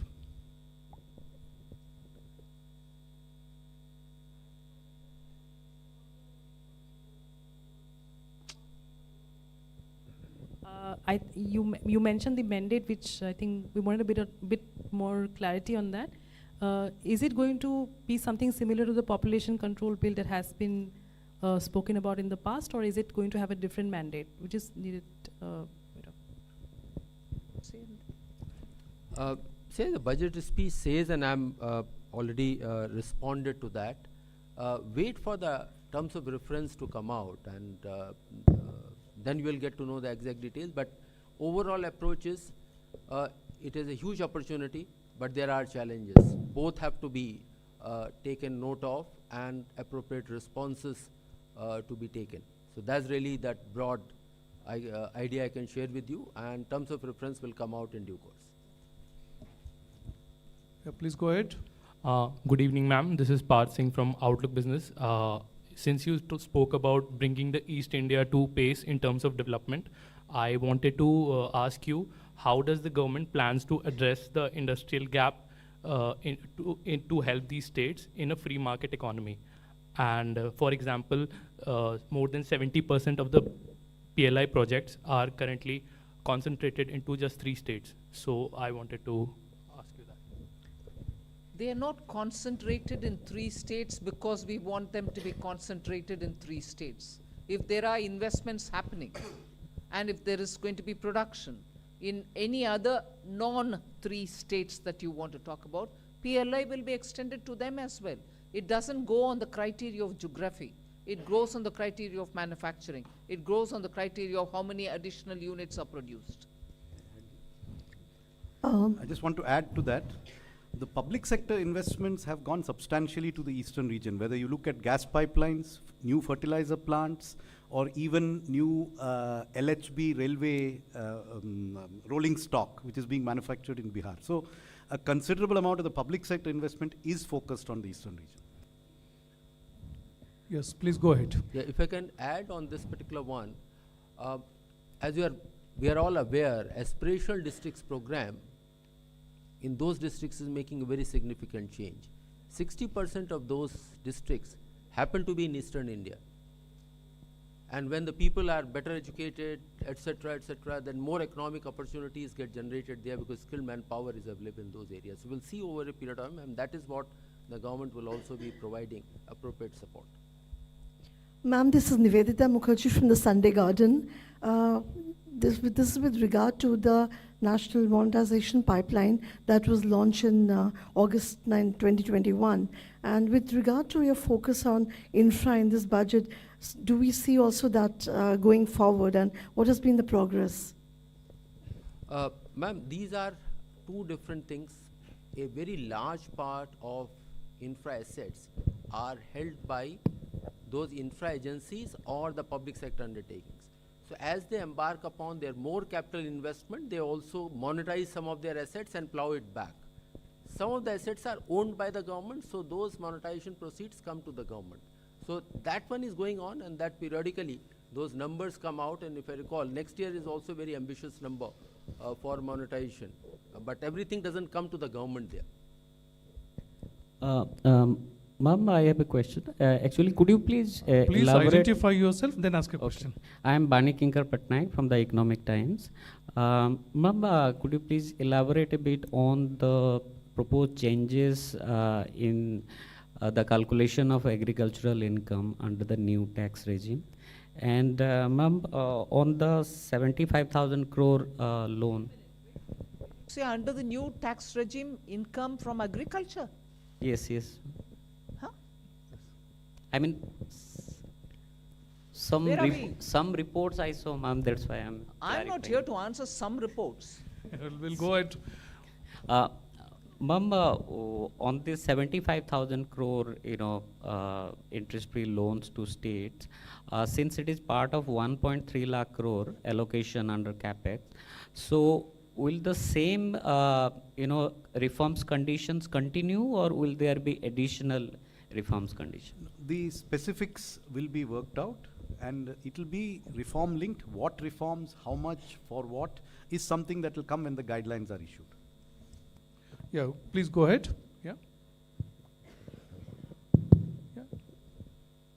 You mentioned the mandate, which I think we wanted a bit more clarity on that. Is it going to be something similar to the population control bill that has been spoken about in the past, or is it going to have a different mandate? We just needed. Say the budget speech says, and I'm already responded to that. Wait for the terms of reference to come out, and then you will get to know the exact details. But overall approach is, it is a huge opportunity, but there are challenges. Both have to be taken note of, and appropriate responses to be taken. So that's really that broad idea I can share with you, and terms of reference will come out in due course. Yeah, please go ahead. Good evening, ma'am. This is Parth Singh from Outlook Business. Since you spoke about bringing the East India to pace in terms of development, I wanted to ask you, how does the government plans to address the industrial gap to help these states in a free market economy? And for example, more than 70% of the PLI projects are currently concentrated into just 3 states. So I wanted to ask you that. They are not concentrated in 3 states because we want them to be concentrated in 3 states. If there are investments happening, and if there is going to be production in any other non-3 states that you want to talk about, PLI will be extended to them as well. It doesn't go on the criteria of geography. It goes on the criteria of manufacturing. It goes on the criteria of how many additional units are produced. I just want to add to that. The public sector investments have gone substantially to the eastern region, whether you look at gas pipelines, new fertilizer plants, or even new LHB railway rolling stock, which is being manufactured in Bihar. So a considerable amount of the public sector investment is focused on the eastern region. Yes, please go ahead. Yeah, if I can add on this particular one, as we are all aware, aspirational districts program in those districts is making a very significant change. 60% of those districts happen to be in eastern India. And when the people are better educated, etc., then more economic opportunities get generated there because skilled manpower is available in those areas. So we'll see over a period of time, and that is what the government will also be providing appropriate support. Ma'am, this is Nivedita Mukherjee from the Sunday Garden. This is with regard to the National Monetization Pipeline that was launched in August 9, 2021. And with regard to your focus on infra in this budget, do we see also that going forward, and what has been the progress? Ma'am, these are 2 different things. A very large part of infra assets are held by those infra agencies or the public sector undertakings. So as they embark upon their more capital investment, they also monetize some of their assets and plow it back. Some of the assets are owned by the government, so those monetization proceeds come to the government. So that one is going on, and that periodically those numbers come out, and if I recall, next year is also a very ambitious number for monetization. But everything doesn't come to the government there. Ma'am, I have a question. Actually, could you please Please elaborate? identify yourself, then ask a question. I am Bani Kinkar Patnaik from the Economic Times. Ma'am, could you please elaborate a bit on the proposed changes in the calculation of agricultural income under the new tax regime? And ma'am, on the 75,000 crore loan. See, under the new tax regime, income from agriculture? Yes, yes. Huh? I mean, Where are we? some reports I saw, ma'am, that's why I'm I'm not here to answer some reports. We'll go ahead. Ma'am, on this 75,000 crore, interest-free loans to states, since it is part of 1.3 lakh crore allocation under CapEx, so will the same, reforms conditions continue, or will there be additional reforms conditions? The specifics will be worked out, and it will be reform linked. What reforms, how much, for what, is something that will come when the guidelines are issued. Yeah, please go ahead. Yeah.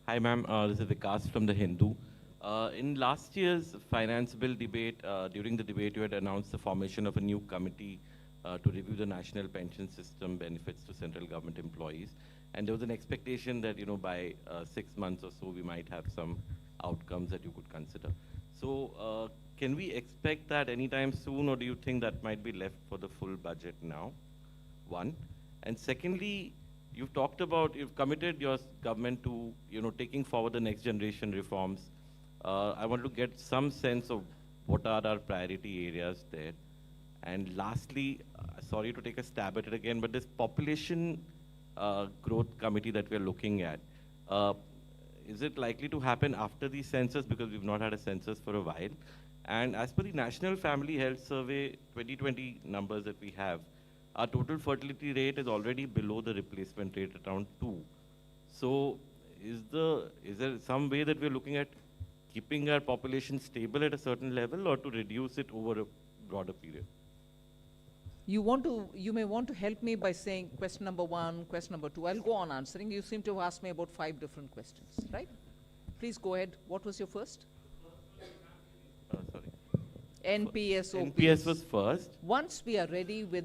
Hi, ma'am. This is Vikas from The Hindu. In last year's finance bill debate, during the debate, you had announced the formation of a new committee to review the national pension system benefits to central government employees. And there was an expectation that, by 6 months or so, we might have some outcomes that you could consider. So can we expect that anytime soon, or do you think that might be left for the full budget now? One. And secondly, you've talked about, you've committed your government to, taking forward the next generation reforms. I want to get some sense of what are our priority areas there. And lastly, sorry to take a stab at it again, but this population growth committee that we're looking at, is it likely to happen after the census, because we've not had a census for a while? And as per the National Family Health Survey 2020 numbers that we have, our total fertility rate is already below the replacement rate at around 2. So is there some way that we're looking at keeping our population stable at a certain level, or to reduce it over a broader period? You may want to help me by saying question number 1, question number 2. I'll go on answering. You seem to have asked me about 5 different questions, right? Please go ahead. What was your first? Sorry. NPS, OPS. NPS was first. Once we are ready with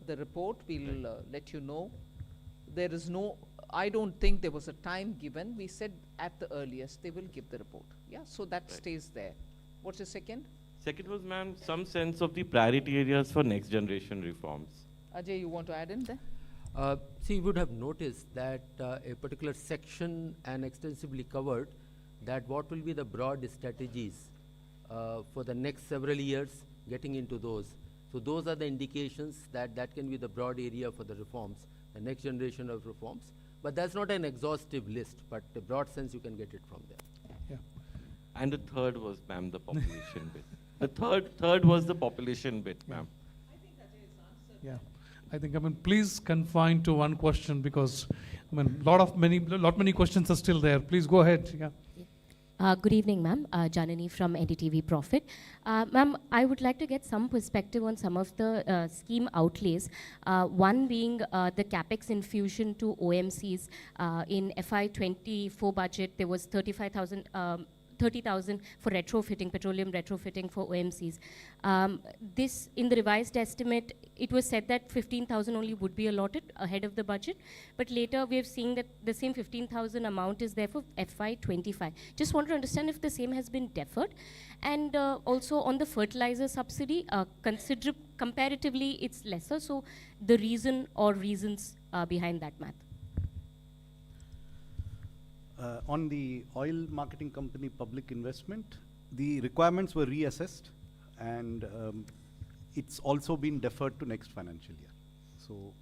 the report, we'll let you know. There is no, I don't think there was a time given. We said at the earliest they will give the report. Yeah, so that stays there. What's your second? Second was, ma'am, some sense of the priority areas for next generation reforms. Ajay, you want to add in there? See, you would have noticed that a particular section and extensively covered that what will be the broad strategies for the next several years, getting into those. So those are the indications that can be the broad area for the reforms, the next generation of reforms. But that's not an exhaustive list, but a broad sense you can get it from there. Yeah. And the third was, ma'am, the population bit. The third was the population bit, ma'am. Yeah. I think, please confine to one question, because, many questions are still there. Please go ahead. Yeah. Good evening, ma'am. Janani from NDTV Profit. Ma'am, I would like to get some perspective on some of the scheme outlays. One being the capex infusion to OMCs. In FY24 budget, there was 30,000 for retrofitting, petroleum retrofitting for OMCs. This, in the revised estimate, it was said that 15,000 only would be allotted ahead of the budget, but later we have seen that the same 15,000 amount is there for FY25. Just want to understand if the same has been deferred. And also on the fertilizer subsidy, comparatively it's lesser, so the reason or reasons behind that math. On the oil marketing company public investment, the requirements were reassessed, and it's also been deferred to next financial year. So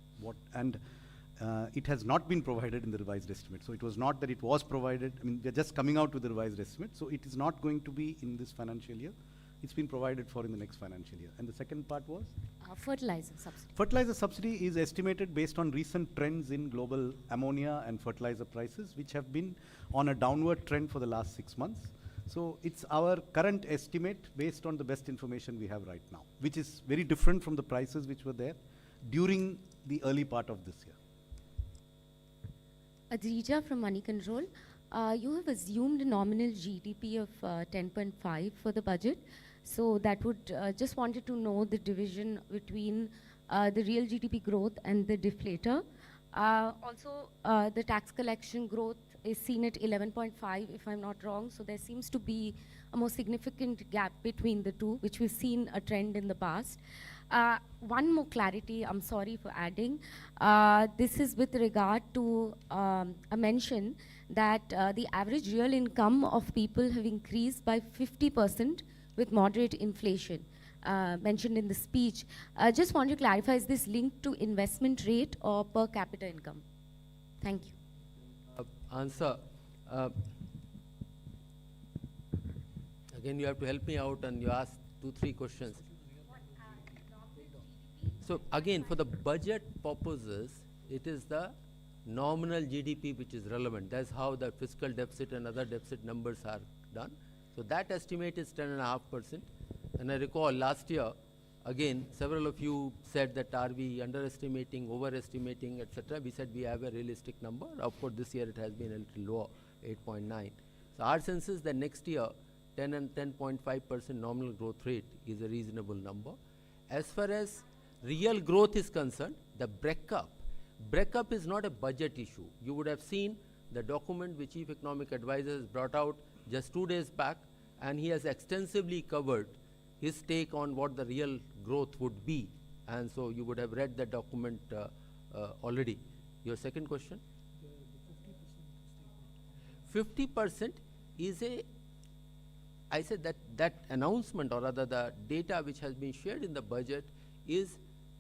it has not been provided in the revised estimate. So it was not that it was provided. They're just coming out with the revised estimate. So it is not going to be in this financial year. It's been provided for in the next financial year. And the second part was? Fertilizer subsidy. Fertilizer subsidy is estimated based on recent trends in global ammonia and fertilizer prices, which have been on a downward trend for the last 6 months. So it's our current estimate based on the best information we have right now, which is very different from the prices which were there during the early part of this year. Adrija from Money Control. You have assumed a nominal GDP of 10.5 for the budget. So that would, just wanted to know the division between the real GDP growth and the deflator. Also, the tax collection growth is seen at 11.5, if I'm not wrong. So there seems to be a more significant gap between the two, which we've seen a trend in the past. One more clarity, I'm sorry for adding. This is with regard to a mention that the average real income of people have increased by 50% with moderate inflation, mentioned in the speech. Just want to clarify, is this linked to investment rate or per capita income? Thank you. Answer. Again, you have to help me out and you ask 2-3 questions. So again, for the budget purposes, it is the nominal GDP which is relevant. That's how the fiscal deficit and other deficit numbers are done. So that estimate is 10.5%. And I recall last year, again, several of you said that are we underestimating, overestimating, etc. We said we have a realistic number. Of course, this year it has been a little lower, 8.9. So our sense is that next year, 10 and 10.5% nominal growth rate is a reasonable number. As far as real growth is concerned, the breakup is not a budget issue. You would have seen the document which Chief Economic Advisor has brought out just 2 days back, and he has extensively covered his take on what the real growth would be. And so you would have read the document already. Your second question? 50% is I said that announcement, or rather the data which has been shared in the budget, is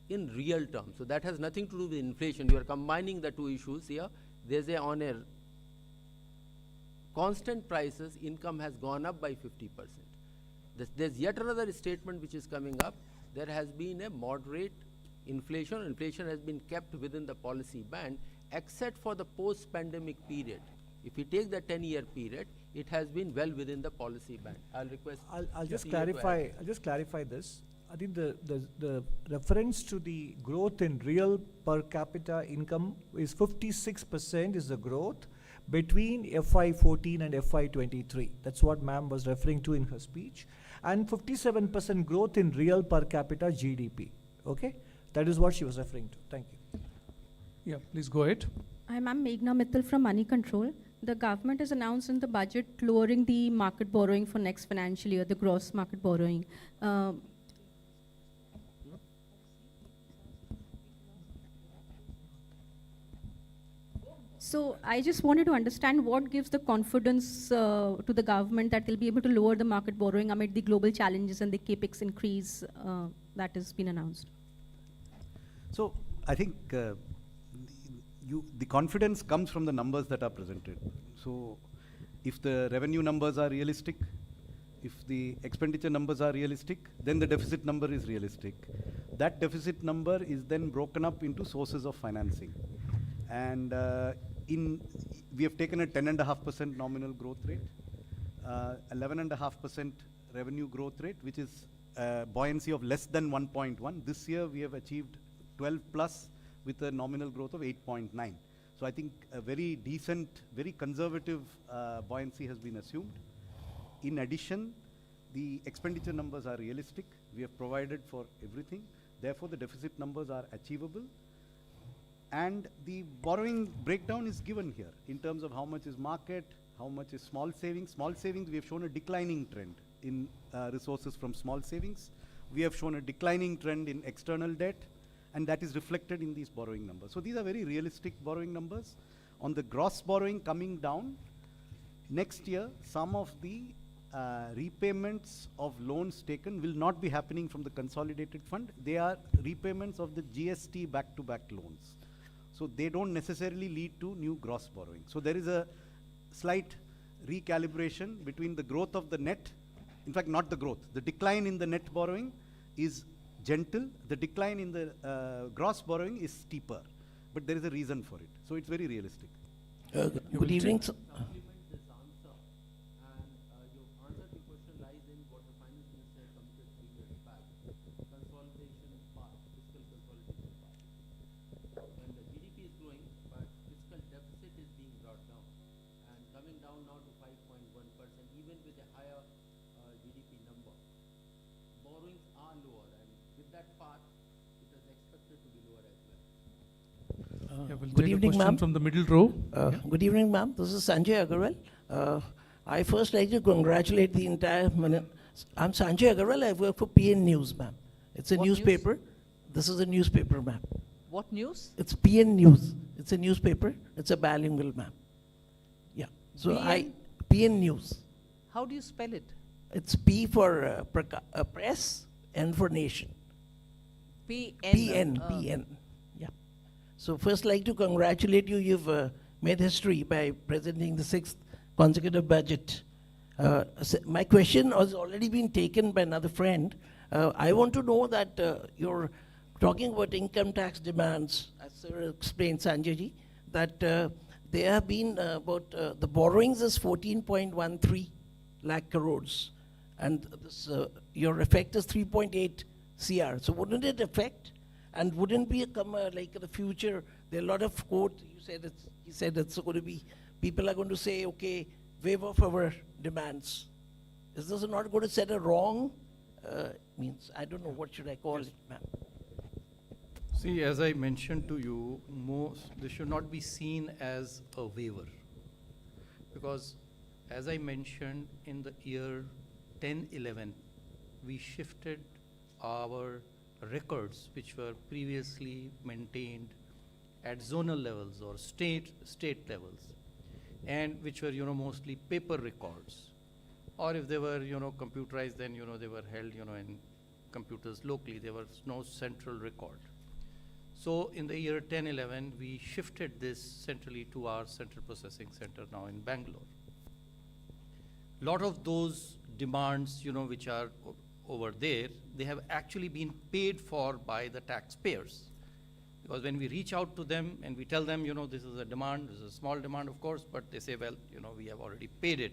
in real terms. So that has nothing to do with inflation. You are combining the two issues here. There's on a constant prices, income has gone up by 50%. There's yet another statement which is coming up. There has been a moderate inflation. Inflation has been kept within the policy band, except for the post-pandemic period. If you take the 10-year period, it has been well within the policy band. I'll request. I'll just clarify. I'll just clarify this. I think the reference to the growth in real per capita income is 56% is the growth between FY14 and FY23. That's what ma'am was referring to in her speech. And 57% growth in real per capita GDP. Okay? That is what she was referring to. Thank you. Yeah, please go ahead. I'm Meghna Mittal from Money Control. The government has announced in the budget lowering the market borrowing for next financial year, the gross market borrowing. So I just wanted to understand what gives the confidence to the government that they'll be able to lower the market borrowing amid the global challenges and the capex increase that has been announced. So I think the confidence comes from the numbers that are presented. So if the revenue numbers are realistic, if the expenditure numbers are realistic, then the deficit number is realistic. That deficit number is then broken up into sources of financing. And we have taken a 10.5% nominal growth rate, 11.5% revenue growth rate, which is buoyancy of less than 1.1. This year we have achieved 12 plus with a nominal growth of 8.9. So I think a very decent, very conservative buoyancy has been assumed. In addition, the expenditure numbers are realistic. We have provided for everything. Therefore, the deficit numbers are achievable. And the borrowing breakdown is given here in terms of how much is market, how much is small savings. Small savings, we have shown a declining trend in resources from small savings. We have shown a declining trend in external debt, and that is reflected in these borrowing numbers. So these are very realistic borrowing numbers. On the gross borrowing coming down, next year, some of the repayments of loans taken will not be happening from the consolidated fund. They are repayments of the GST back-to-back loans. So they don't necessarily lead to new gross borrowing. So there is a slight recalibration between the growth of the net, in fact not the growth, the decline in the net borrowing is gentle, the decline in the gross borrowing is steeper, but there is a reason for it. So it's very realistic. Good evening. Yeah, we'll Good take a evening, question ma'am. from the middle row. Good evening, ma'am. This is Sanjay Agarwal. I first like to congratulate the entire. I'm Sanjay Agarwal. I work for PN News, ma'am. It's a What news? newspaper. This is a newspaper, ma'am. What news? It's PN News. It's a newspaper. It's a bilingual, ma'am. Yeah. So PN News. How do you spell it? It's P for press, N for nation. PN. Yeah. So first like to congratulate you. You've made history by presenting the 6th consecutive budget. My question has already been taken by another friend. I want to know that you're talking about income tax demands, as Sir explained, Sanjay, that there have been about, the borrowings is 14.13 lakh crores, and this, your effect is 3.8 CR. So wouldn't it affect, and wouldn't be like in the future, there are a lot of quote, he said it's going to be, people are going to say, okay, waive off our demands. Is this not going to set a wrong, means, I don't know, what should I call it, ma'am? See, as I mentioned to you, this should not be seen as a waiver. Because as I mentioned, in the year 10-11, we shifted our records, which were previously maintained at zonal levels or state levels, and which were, mostly paper records. Or if they were, computerized, then, they were held, in computers locally. There was no central record. So in the year 10-11, we shifted this centrally to our central processing center now in Bangalore. A lot of those demands, which are over there, they have actually been paid for by the taxpayers. Because when we reach out to them and we tell them, this is a demand, this is a small demand, of course, but they say, well, we have already paid it.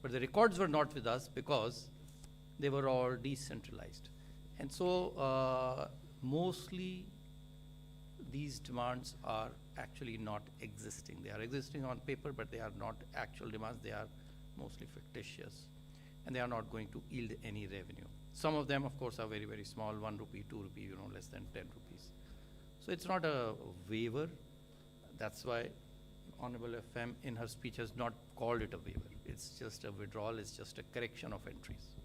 But the records were not with us because they were all decentralized. And so mostly these demands are actually not existing. They are existing on paper, but they are not actual demands. They are mostly fictitious, and they are not going to yield any revenue. Some of them, of course, are very, very small, 1 rupee, 2 rupee, less than 10 rupees. So it's not a waiver. That's why Honorable FM in her speech has not called it a waiver. It's just a withdrawal. It's just a correction of entries.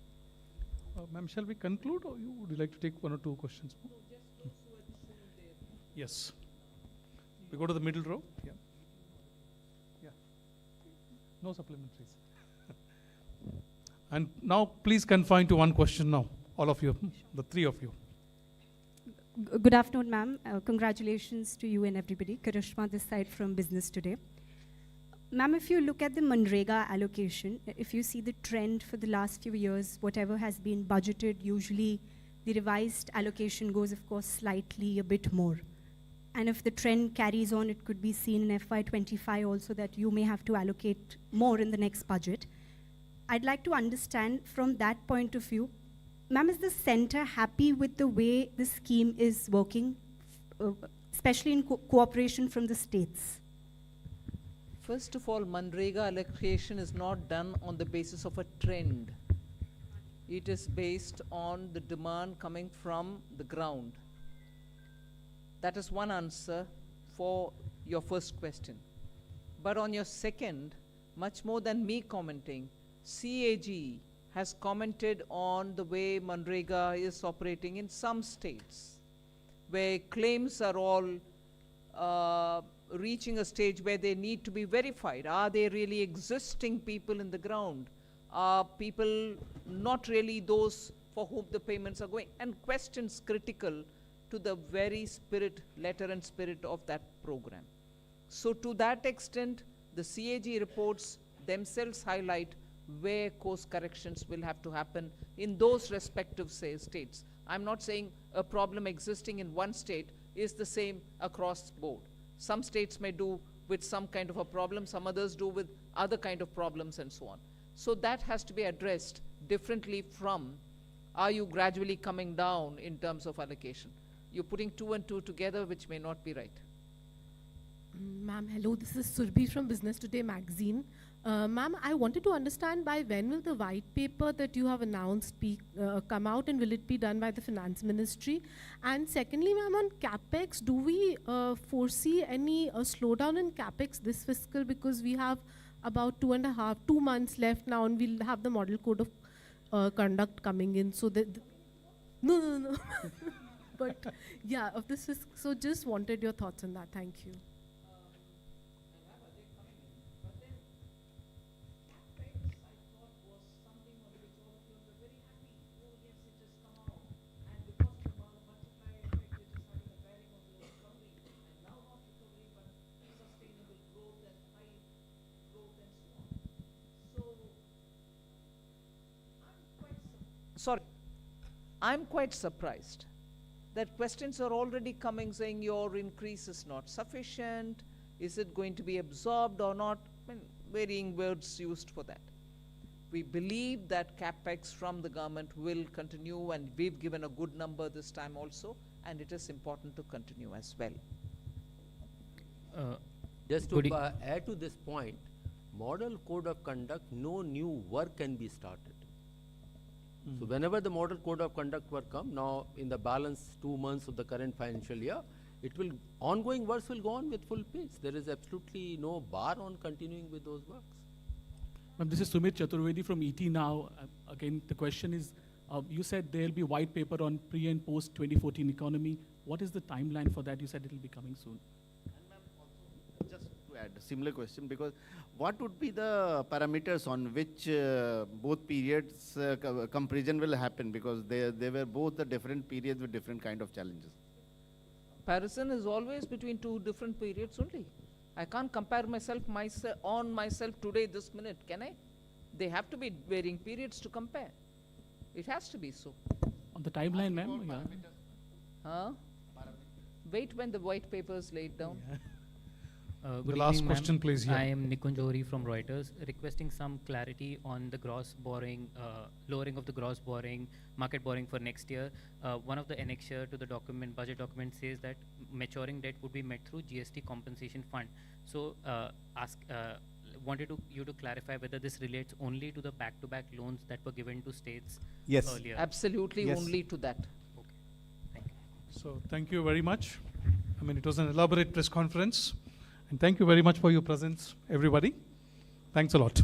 Ma'am, shall we conclude, or would you like to take 1 or 2 questions more? Yes. We go to the middle row. Yeah. Yeah. No supplementaries. And now, please confine to 1 question now, all of you, the 3 of you. Good afternoon, ma'am. Congratulations to you and everybody. Karishma this side from Business Today. Ma'am, if you look at the Manrega allocation, if you see the trend for the last few years, whatever has been budgeted, usually the revised allocation goes, of course, slightly a bit more. And if the trend carries on, it could be seen in FY25 also that you may have to allocate more in the next budget. I'd like to understand from that point of view, ma'am, is the center happy with the way the scheme is working, especially in cooperation from the states? First of all, Manrega allocation is not done on the basis of a trend. It is based on the demand coming from the ground. That is one answer for your first question. But on your second, much more than me commenting, CAG has commented on the way Manrega is operating in some states, where claims are all reaching a stage where they need to be verified. Are they really existing people in the ground? Are people not really those for whom the payments are going? And questions critical to the very spirit, letter and spirit of that program. So to that extent, the CAG reports themselves highlight where course corrections will have to happen in those respective states. I'm not saying a problem existing in one state is the same across the board. Some states may do with some kind of a problem, some others do with other kind of problems and so on. So that has to be addressed differently from, are you gradually coming down in terms of allocation? You're putting 2 and 2 together, which may not be right. Ma'am, hello, this is Surbhi from Business Today magazine. Ma'am, I wanted to understand by when will the white paper that you have announced come out, and will it be done by the Finance Ministry? And secondly, ma'am, on CapEx, do we foresee any slowdown in CapEx this fiscal, because we have about 2 months left now, and we'll have the model code of conduct coming in. So that, no. But yeah, of this is, so just wanted your thoughts on that. Thank you. Sorry, I'm quite surprised that questions are already coming saying your increase is not sufficient, is it going to be absorbed or not? I mean, varying words used for that. We believe that capex from the government will continue, and we've given a good number this time also, and it is important to continue as well. Just to add to this point, model code of conduct, no new work can be started. So whenever the model code of conduct work come, now in the balance 2 months of the current financial year, it will, ongoing works will go on with full pace. There is absolutely no bar on continuing with those works. Ma'am, this is Sumit Chaturvedi from ET Now. Again, the question is, you said there will be white paper on pre and post 2014 economy. What is the timeline for that? You said it will be coming soon. Just to add a similar question, because what would be the parameters on which both periods comparison will happen, because they were both the different periods with different kind of challenges? Comparison is always between two different periods only. I can't compare myself today, this minute, can I? They have to be varying periods to compare. It has to be so. On the timeline, ma'am? Yeah. Huh? Wait when the white paper is laid down. Yeah. Good the last evening, question, please. Yeah. I am Nikunj Ohri from Reuters, requesting some clarity on the gross borrowing, lowering of the gross borrowing, market borrowing for next year. One of the annexure to the document, budget document, says that maturing debt would be met through GST compensation fund. So, wanted you to clarify whether this relates only to the back-to-back loans that were given to states earlier. Absolutely, Yes. only to that. Okay, thank you. So thank you very much. I mean, it was an elaborate press conference. And thank you very much for your presence, everybody. Thanks a lot.